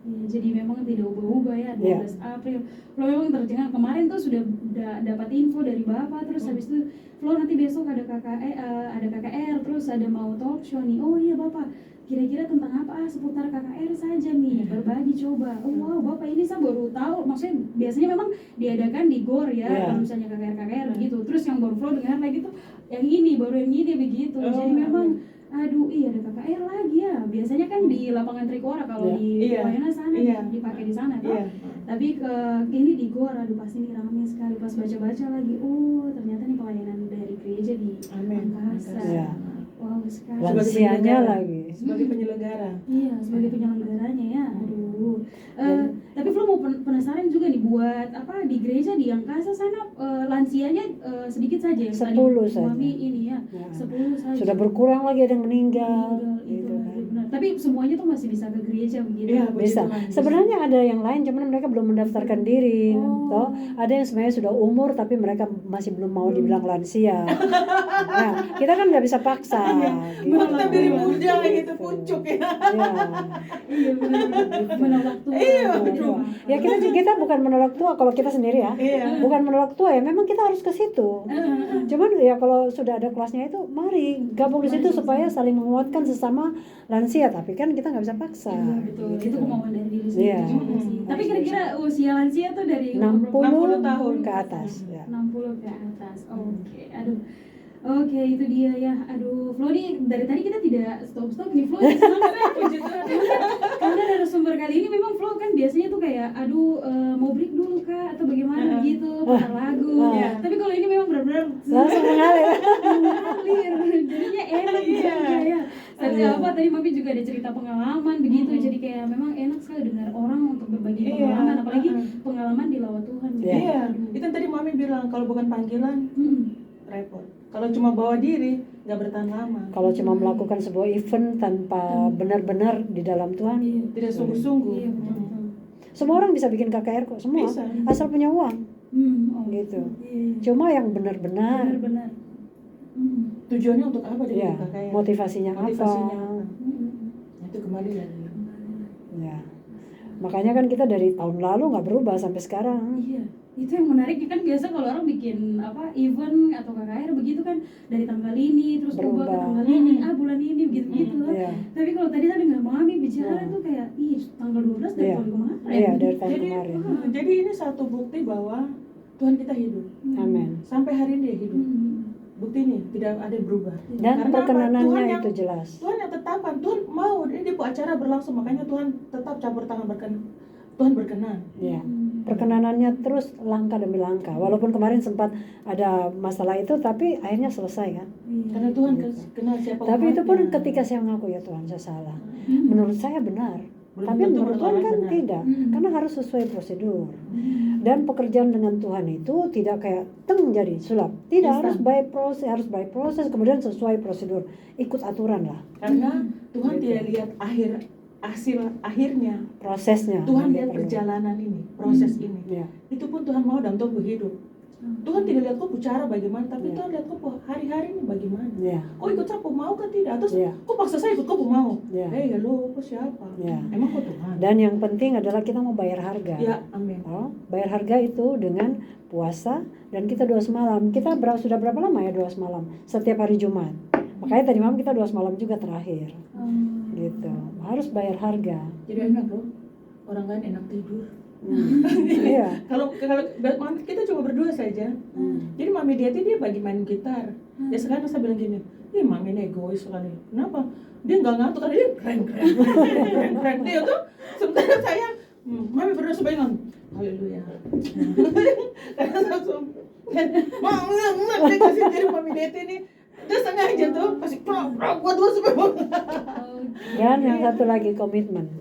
Ya, jadi memang tidak ubah-ubah ya, 12 April. Flo memang tercengang, kemarin tuh sudah dapat info dari Bapak, terus habis itu Flo nanti besok ada ada KKR, terus ada mau talk show nih. Oh iya Bapak, kira-kira tentang apa? Seputar KKR saja nih, berbagi coba. Oh wow, Bapak ini saya baru tahu, maksudnya biasanya memang diadakan di GOR ya, Iya. kalau misalnya KKR begitu. Terus yang baru Flo dengar lagi tuh yang ini, baru yang ini begitu. Jadi memang aduh, iya ada KKR lagi ya. Biasanya kan di lapangan Trikora kalau Iya. di Iya. Wayana sana Iya. dipakai di sana toh. Iya. Tapi ini di GOR, aduh pasti ini ramai sekali. Pas baca-baca lagi, oh ternyata nih pelayanan dari gereja di Amin. Angkasa. Iya. Wow sekali. Sebagai Lansianya penyelenggara. lagi. Sebagai penyelenggara. Iya, sebagai penyelenggaranya ya. Aduh. Tapi Flo mau penasaran juga nih buat apa di gereja di Angkasa sana lansianya sedikit saja yang 10 tadi saja. Mami ini ya. Ya. 10 saja. Sudah berkurang lagi, ada yang meninggal. Meninggal, itu Gitu kan. benar. Tapi semuanya tuh masih bisa ke gereja begitu. Iya, Bisa. Tuhan. Sebenarnya ada yang lain, cuman mereka belum mendaftarkan diri. Oh. Toh, ada yang sebenarnya sudah umur tapi mereka masih belum mau dibilang lansia. Nah, kita kan nggak bisa paksa. Gitu. Menetap diri muda gitu, pucuk ya. Iya. Iya benar. Menolak Tuhan. Iya, Gitu. Ya kita bukan menolak tua kalau kita sendiri ya. Iya. Bukan menolak tua ya, memang kita harus ke situ. Cuman ya kalau sudah ada kelasnya itu, mari gabung di situ supaya saling menguatkan sesama lansia. Tapi kan kita nggak bisa paksa. Iya betul. Gitu. Itu kemauan dari diri sendiri Iya. juga sih. Tapi kira-kira usia lansia tuh dari 60 tahun ke atas. Ya. 60 ke atas. Oke. Aduh. Oke, itu dia ya. Aduh, Flo nih dari tadi kita tidak stop nih Flo. Puji Tuhan. Karena narasumber kali ini memang Flo kan biasanya tuh kayak aduh mau break dulu Kak atau bagaimana begitu, putar lagu. Iya. Tapi kalau ini memang benar-benar Langsung mengalir. mengalir. Jadinya enak juga ya. Tadi apa tadi Mami juga ada cerita pengalaman begitu. Jadi kayak memang enak sekali dengar orang untuk berbagi Iya. pengalaman, apalagi pengalaman di lawat Tuhan. Iya. Iya. Itu tadi Mami bilang kalau bukan panggilan repot. Kalau cuma bawa diri nggak bertahan lama. Kalau cuma melakukan sebuah event tanpa benar-benar di dalam Tuhan, Tidak sungguh-sungguh. Iya, betul. semua orang bisa bikin KKR kok, semua. Bisa. Asal punya uang. Oh, Gitu. iya. Cuma yang benar-benar, Benar-benar. Tujuannya untuk apa dia ya, bikin KKR? motivasinya Motivasinya apa? Nah, itu kembali lagi. Ya. Makanya kan kita dari tahun lalu nggak berubah sampai sekarang. Iya, itu yang menarik kan biasa kalau orang bikin apa event atau KKR begitu kan dari tanggal ini terus berubah ke Berubah. tanggal ini, bulan ini begitu. Iya. Tapi kalau tadi saya dengar Mami bicara tuh kayak ih tanggal 12 dari Iya. tahun kemarin. Iya, dari tahun Jadi, kemarin. jadi ini satu bukti bahwa Tuhan kita hidup. Amin. Sampai hari ini dia hidup. Bukti ini tidak ada yang berubah. Dan Karena apa? perkenanannya Tuhan yang- itu jelas. Tuhan yang tetapkan, Tuhan mau ini acara berlangsung, makanya Tuhan tetap campur tangan Tuhan berkenan. Ya. Perkenanannya terus langkah demi langkah. Walaupun kemarin sempat ada masalah itu, tapi akhirnya selesai kan. Karena Tuhan kenal siapa Tapi itu pun umatnya. ketika saya mengaku ya Tuhan saya salah. Menurut saya benar. Belum Tapi tentu menurut menurut Tuhan orang kan benar. tidak. Karena harus sesuai prosedur. Dan pekerjaan dengan Tuhan itu tidak kayak jadi sulap. Tidak, harus by proses kemudian sesuai prosedur. Ikut aturan lah Karena Tuhan Gitu. tidak lihat hasil akhirnya. prosesnya. Tuhan yang lihat perlu. perjalanan ini, proses ini. Ya. Itu pun Tuhan mau dalam tubuh hidup. Tuhan tidak lihat kau bicara bagaimana, tapi Ya. Tuhan lihat kau hari-hari ini bagaimana. Ya. Kau ikut sapu mau kan tidak? Terus Ya. kau paksa saya ikut kau mau. Ya. Halo, kau siapa? Ya. Emang kau Tuhan? Dan yang penting adalah kita mau bayar harga. Ya, amin. Oh, bayar harga itu dengan puasa dan kita doa semalam. Kita sudah berapa lama ya doa semalam? Setiap hari Jumat. Makanya tadi malam kita doa semalam juga terakhir. Gitu. Harus bayar harga. Jadi enak loh. Orang lain enak tidur. Iya. Kalau kita cuma berdua saja. Jadi Mami dia bagi main gitar. Ya sekarang saya bilang gini, Mami ini egois sekali. Kenapa? Dia nggak ngantuk karena dia keren. Dia tuh sementara saya Mami berdoa sebanyak, haleluya. Karena langsung Mami kasih diri Mami Deti nih. Dia sengaja tuh kasih buat dua supaya Dan yang satu lagi komitmen.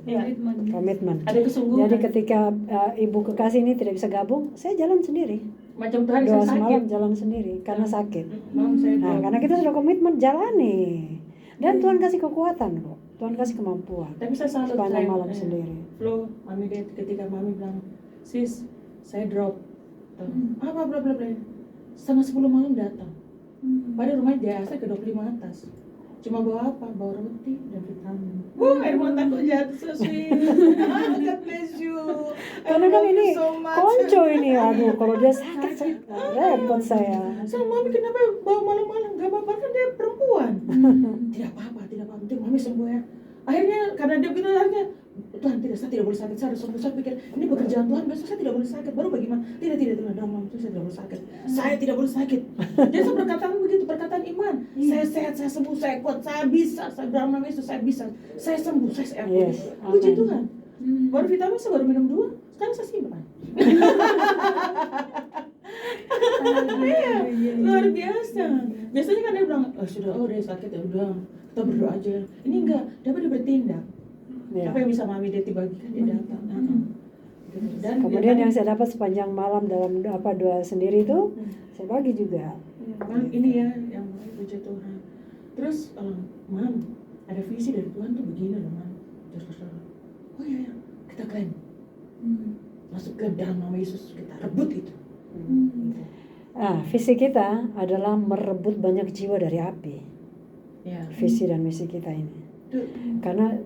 Komitmen. ada kesungguhan. Jadi ketika ibu kekasih ini tidak bisa gabung, saya jalan sendiri. Macam Tuhan Doa saya sakit. semalam jalan sendiri karena sakit. Saya Nah, karena kita sudah komitmen jalani. Dan Tuhan kasih kekuatan kok. Tuhan kasih kemampuan. Tapi saya selalu Sepanjang malam sendiri. Flo, Mami Deti ketika Mami bilang, sis, saya drop. Apa bla bla bla. Setengah 10 malam datang. Pada rumah biasa ke 25 atas. Cuma bawa apa? Bawa roti dan vitamin. Air mataku jatuh so sweet. God bless you. Karena kan ini konco ini, aduh kalau dia sakit repot saya. Sama Mami kenapa bawa malam-malam? Gak apa-apa kan dia perempuan. Tidak apa-apa, tidak apa-apa. Penting Mami sembuh ya. Akhirnya karena dia bilang akhirnya Tuhan saya tidak boleh sakit. Saya harus sembuh. Saya pikir ini pekerjaan Tuhan, besok saya tidak boleh sakit. Baru bagaimana? Tidak, Mami, saya tidak boleh sakit. Saya tidak boleh sakit. Dia berkataan begitu, perkataan iman. Saya sehat, saya sembuh, saya kuat, saya bisa. Saya dalam nama Yesus saya bisa. Saya sembuh, saya sehat. Yes, Puji amin. Tuhan. Baru vitamin saya baru minum 2. Sekarang saya simpan. Iya, luar biasa. Biasanya kan dia bilang, dia sakit ya udah, kita berdoa aja. Ini enggak, dia bertindak. Ya. Apa yang bisa Mami Deti bagikan dia datang. Dan Kemudian yang saya dapat sepanjang malam dalam doa sendiri itu saya bagi juga. Mam, ini ya yang puji Tuhan. Terus Mam, ada visi dari Tuhan tuh begini loh Mam. Terus oh iya, kita klaim. Masuk ke dalam nama Yesus, kita rebut itu. Visi kita adalah merebut banyak jiwa dari api. Ya. Visi dan misi kita ini. Karena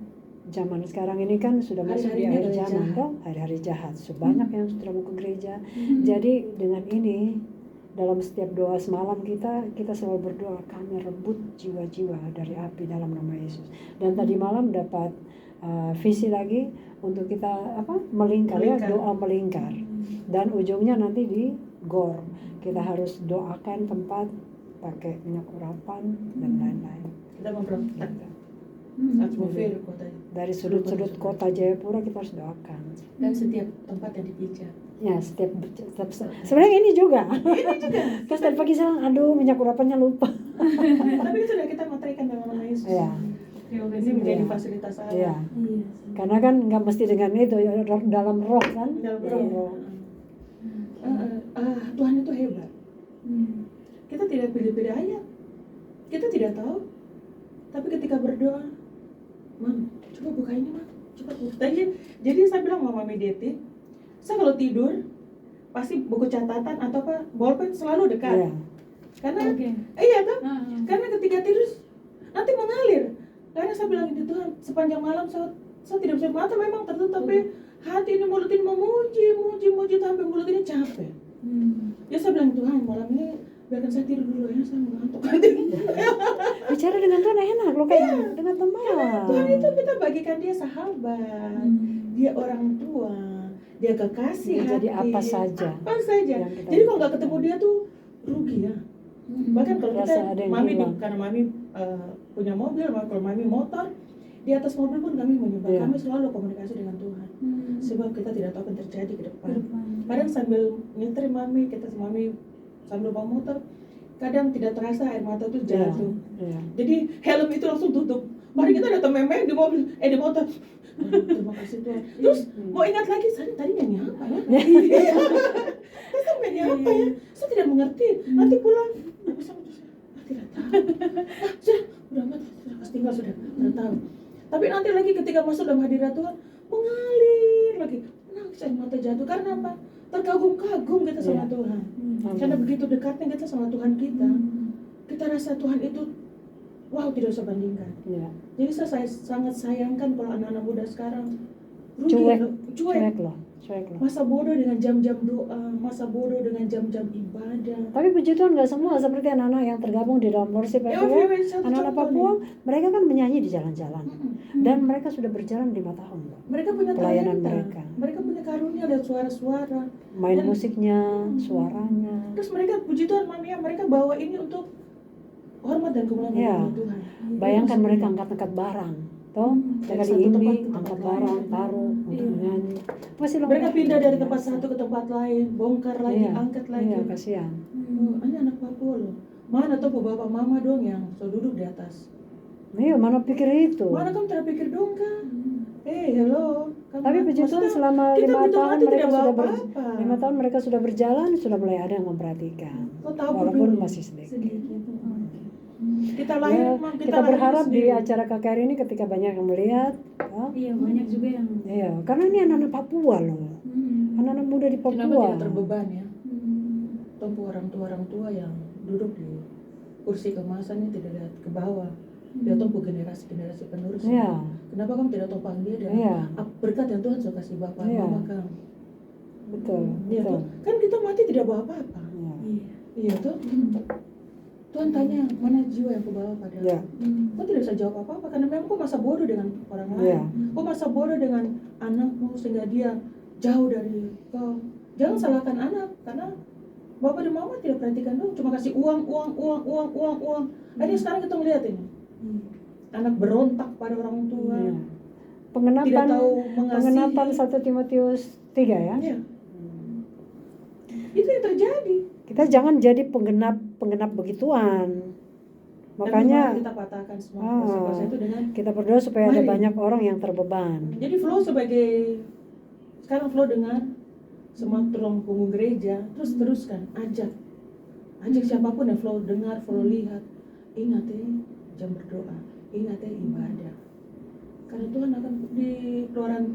zaman sekarang ini kan sudah masuk di akhir zaman, toh hari-hari jahat. Sebanyak yang sudah mau ke gereja. Jadi dengan ini dalam setiap doa semalam kita selalu berdoa, kami rebut jiwa-jiwa dari api dalam nama Yesus. Dan tadi malam dapat visi lagi untuk kita melingkar ya, doa melingkar. Dan ujungnya nanti di GOR. Kita harus doakan tempat pakai minyak urapan dan lain-lain. Kita memperhatikan. Dari sudut-sudut kota Jayapura kita harus doakan. Dan setiap tempat yang dipijak. Ya, setiap sebenarnya ini juga. Terus tadi pagi saya, aduh minyak urapannya lupa. Tapi itu sudah kita materikan dalam nama Yesus. Iya. Ini menjadi fasilitas Allah. Iya. Karena kan nggak mesti dengan itu dalam roh kan. Dalam roh. Tuhan itu hebat. Kita tidak pilih-pilih ayat. Kita tidak tahu. Tapi ketika berdoa, Mam, coba buka ini, Mam. Coba buka. Jadi saya bilang sama Mami Deti, saya kalau tidur pasti buku catatan atau bolpen selalu dekat. Iya. Karena iya kan? Karena ketika tidur nanti mengalir. Karena saya bilang ini Tuhan, sepanjang malam saya tidak bisa, mata memang tertutup, tapi hati ini, mulut ini memuji sampai mulut ini capek. Ya saya bilang Tuhan, malam ini biarkan saya tidur dulu ya, saya mengantuk nanti. Bicara dengan Tuhan enak loh, kayak dengan teman. Tuhan itu kita bagikan dia sahabat, dia orang tua, dia kekasih Dia hati. jadi apa saja. Jadi kalau nggak ketemu dia tuh rugi ya. Bahkan kalau kita Mami karena Mami punya mobil, kalau Mami motor, di atas mobil pun kami menyembah. Kami selalu komunikasi dengan Tuhan. Sebab kita tidak tahu apa yang terjadi ke depan. Kadang sambil nyetir Mami, Mami sambil bawa motor, kadang tidak terasa air mata tuh jatuh. Jadi helm itu langsung tutup. Mari kita datang memang di mobil, di motor. Terima kasih Tuhan. Terus mau ingat lagi, saya tadi nyanyi apa ya? Saya nyanyi apa ya? Saya tidak mengerti. Nanti pulang, tidak tahu. Sudah, udah amat, sudah tinggal sudah tahu. Tapi nanti lagi ketika masuk dalam hadirat Tuhan, mengalir lagi. Nangis air mata jatuh. Karena apa? Terkagum-kagum kita sama Tuhan. Karena begitu dekatnya kita sama Tuhan kita. Kita rasa Tuhan itu wow, tidak usah bandingkan. Jadi saya sangat sayangkan kalau anak-anak muda sekarang cuek loh. Masa bodoh dengan jam-jam doa, masa bodoh dengan jam-jam ibadah. Tapi puji Tuhan nggak semua seperti anak-anak yang tergabung di dalam worship Papua. Anak-anak Papua, mereka kan menyanyi di jalan-jalan. Dan mereka sudah berjalan 5 tahun loh. Mereka punya pelayanan talenta. Mereka punya karunia dan suara-suara. Main musiknya, suaranya. Terus mereka puji Tuhan, Mami, mereka bawa ini untuk hormat dan kemuliaan Tuhan. Bayangkan mereka angkat-angkat barang, toh Mereka Dari satu diimbi, tempat ke tempat angkat lain. barang, taruh untuk menyanyi. Masih Mereka pindah dari tempat biasa. satu ke tempat lain, bongkar lagi, Iya, angkat lagi. Iya, kasihan. Oh, ini anak Papua loh. Mana tuh bapak mama dong yang so duduk di atas? Iya, mana pikir itu. Mana kamu terpikir dong kan? Hello. Tapi puji Tuhan Maksudnya, selama kita 5 betul tahun hati mereka tidak sudah bawa apa-apa. 5 tahun mereka sudah berjalan, sudah mulai ada yang memperhatikan. Kau tahu Walaupun dulu. masih sedikit. Kita lahir, Ya, memang kita lahir berharap di sendiri. acara KKR ini ketika banyak yang melihat, ya, Iya, banyak juga yang iya, karena ini anak-anak Papua loh, anak-anak muda di Kenapa Papua. tidak terbeban ya? Tempuh orang tua yang duduk di kursi kemasan ini tidak lihat ke bawah. Dia tempuh generasi penerus. Iya. Kenapa kamu tidak tumpang dia dengan Iya. berkat yang Tuhan sudah kasih bapak Iya. mama kamu? Betul, Iya betul. tuh. Kan kita mati tidak bawa apa-apa. Iya. Iya tuh. Tuhan tanya, mana jiwa yang kau bawa pada Iya. Kau tidak bisa jawab apa-apa karena memang kau masa bodoh dengan orang lain. Iya. Kau masa bodoh dengan anakmu sehingga dia jauh dari kau. Jangan salahkan anak karena bapak dan mama tidak perhatikan dong, cuma kasih uang. Akhirnya sekarang kita melihat ini. Anak berontak pada orang tua. Iya. Tidak Pengenapan tahu mengasihi. pengenapan 1 Timotius 3 ya. Iya. Itu yang terjadi. Kita jangan jadi penggenap begituan. Dan Makanya mari kita patahkan semua kuasa-kuasa itu dengan kita berdoa supaya ada Mari. banyak orang yang terbeban. jadi flow sekarang flow dengan semua tulang punggung gereja, teruskan, ajak siapapun yang flow dengar, flow lihat, ingat jam berdoa, ingat ibadah, karena Tuhan akan di Keluaran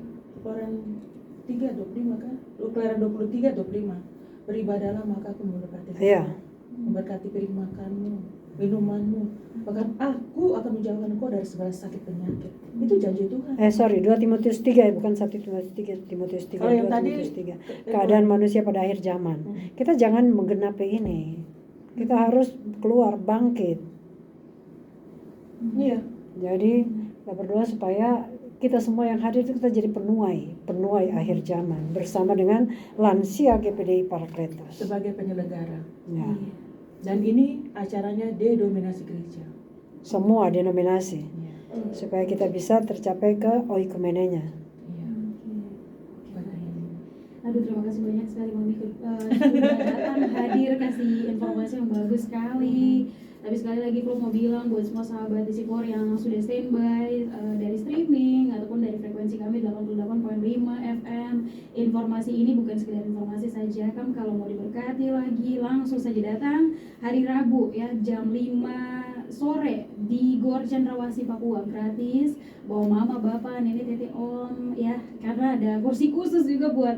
3:25 kan, Keluaran 23:25, beribadahlah maka aku memberkati Iya. memberkati piring makanmu, minumanmu, bahkan aku akan menjauhkan engkau dari segala sakit penyakit. Itu janji Tuhan. 2 Timotius 3 bukan 1 Timotius 3, Kalau yang 2 tadi, Timotius 3. Keadaan manusia pada akhir zaman. Kita jangan menggenapi ini. Kita harus keluar bangkit. Iya. Jadi kita berdoa supaya kita semua yang hadir itu kita jadi penuai akhir zaman bersama dengan lansia GPDI Parakletos. Sebagai penyelenggara. Ya. Dan ini acaranya denominasi gereja. Semua denominasi Iya. supaya kita bisa tercapai ke oikumenenya. Iya. Pada ini. Aduh, terima kasih banyak sekali Mami sudah datang hadir kasih informasi yang bagus sekali. Tapi sekali lagi aku mau bilang buat semua sahabat Disipor yang sudah standby dari streaming ataupun dari frekuensi kami 88.5 FM, informasi ini bukan sekedar informasi saja. Kamu kalau mau diberkati lagi langsung saja datang hari Rabu ya jam 5 sore di Gor Cendrawasih Papua, gratis. Bawa mama, bapak, nenek, tete, om ya, karena ada kursi khusus juga buat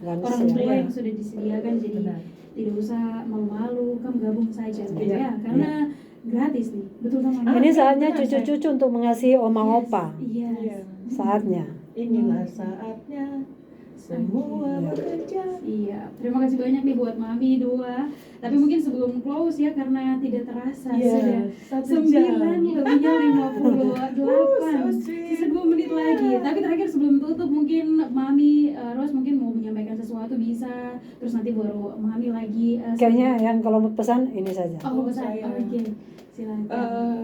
orang tua yang sudah disediakan, jadi Benar. tidak usah malu-malu, kamu gabung saja gitu Iya. ya, karena gratis nih, betul kan Mami? Ini saatnya benar, cucu-cucu untuk mengasihi oma opa. Yes. Iya. Saatnya. Inilah saatnya semua Iya. bekerja. Iya, terima kasih banyak nih buat Mami dua. Tapi mungkin sebelum close ya, karena tidak terasa Iya, sudah 1 jam. 9 lebihnya 58, so sweet. sisa 2 menit lagi. Tapi terakhir sebelum tutup mungkin Mami Rose mungkin mau menyampaikan sesuatu bisa, terus nanti baru Mami lagi. Kayaknya yang kalau mau pesan ini saja. Oh, pesan. saya. Oke, silakan.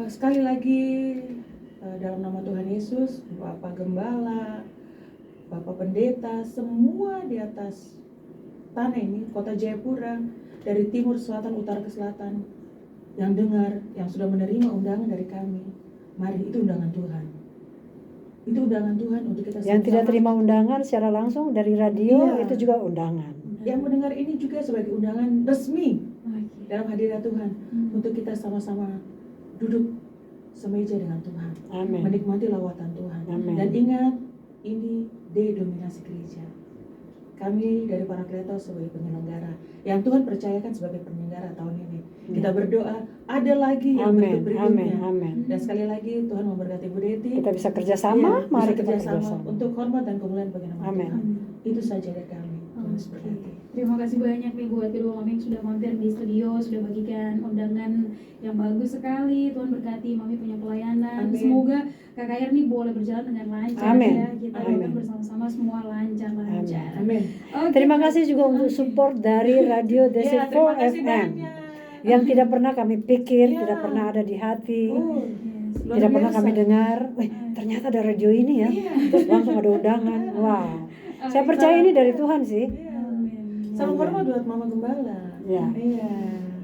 Sekali lagi dalam nama Tuhan Yesus, Bapak Gembala, Bapak Pendeta, semua di atas tanah ini, Kota Jayapura, dari timur, selatan, utara ke selatan, yang dengar, yang sudah menerima undangan dari kami, mari, itu undangan Tuhan. Itu undangan Tuhan untuk kita Yang tidak sama-sama. terima undangan secara langsung dari radio Iya. itu juga undangan. Yang mendengar ini juga sebagai undangan resmi Oke. dalam hadirat Tuhan, untuk kita sama-sama duduk semeja dengan Tuhan, Amin. menikmati lawatan Tuhan. Amin. Dan ingat, ini denominasi gereja. Kami dari Parakletos sebagai penyelenggara yang Tuhan percayakan sebagai penyelenggara tahun ini. Kita berdoa ada lagi yang Amin. bentuk Amin. berikutnya. Amin. Dan sekali lagi Tuhan memberkati Bu Deti. Kita bisa kerjasama, Iya, mari bisa kita kerjasama kerjasama. untuk hormat dan kemuliaan bagi nama Amin. Tuhan. Itu saja dari kami. Tuhan Oke. berkati. Terima kasih banyak nih buat kedua Mami yang sudah mampir di studio, sudah bagikan undangan yang bagus sekali. Tuhan berkati Mami punya pelayanan. Amin. Semoga KKR nih boleh berjalan dengan lancar Amin. ya. Kita Amin. doakan bersama-sama semua lancar-lancar. Amin. Oke. Terima kasih juga untuk Oke. support dari Radio Ya, Desert terima kasih FM banyak. yang tidak pernah kami pikir, Ya. tidak pernah ada di hati. Oh, Yes, Luar Tidak pernah biasa. kami dengar. Wih, ternyata ada radio ini ya. Terus langsung ada undangan. Wow. Saya percaya ini dari Tuhan sih. Iya. Salam hormat buat Mama Gembala. Ya. Iya.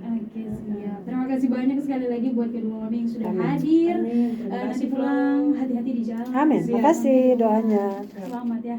Oke, siap. Terima kasih banyak sekali lagi buat kedua mami yang sudah Amin. hadir. Amin. Terima Nanti kasih, pulang hati-hati di jalan. Amin. Siap. Makasih doanya. Selamat ya.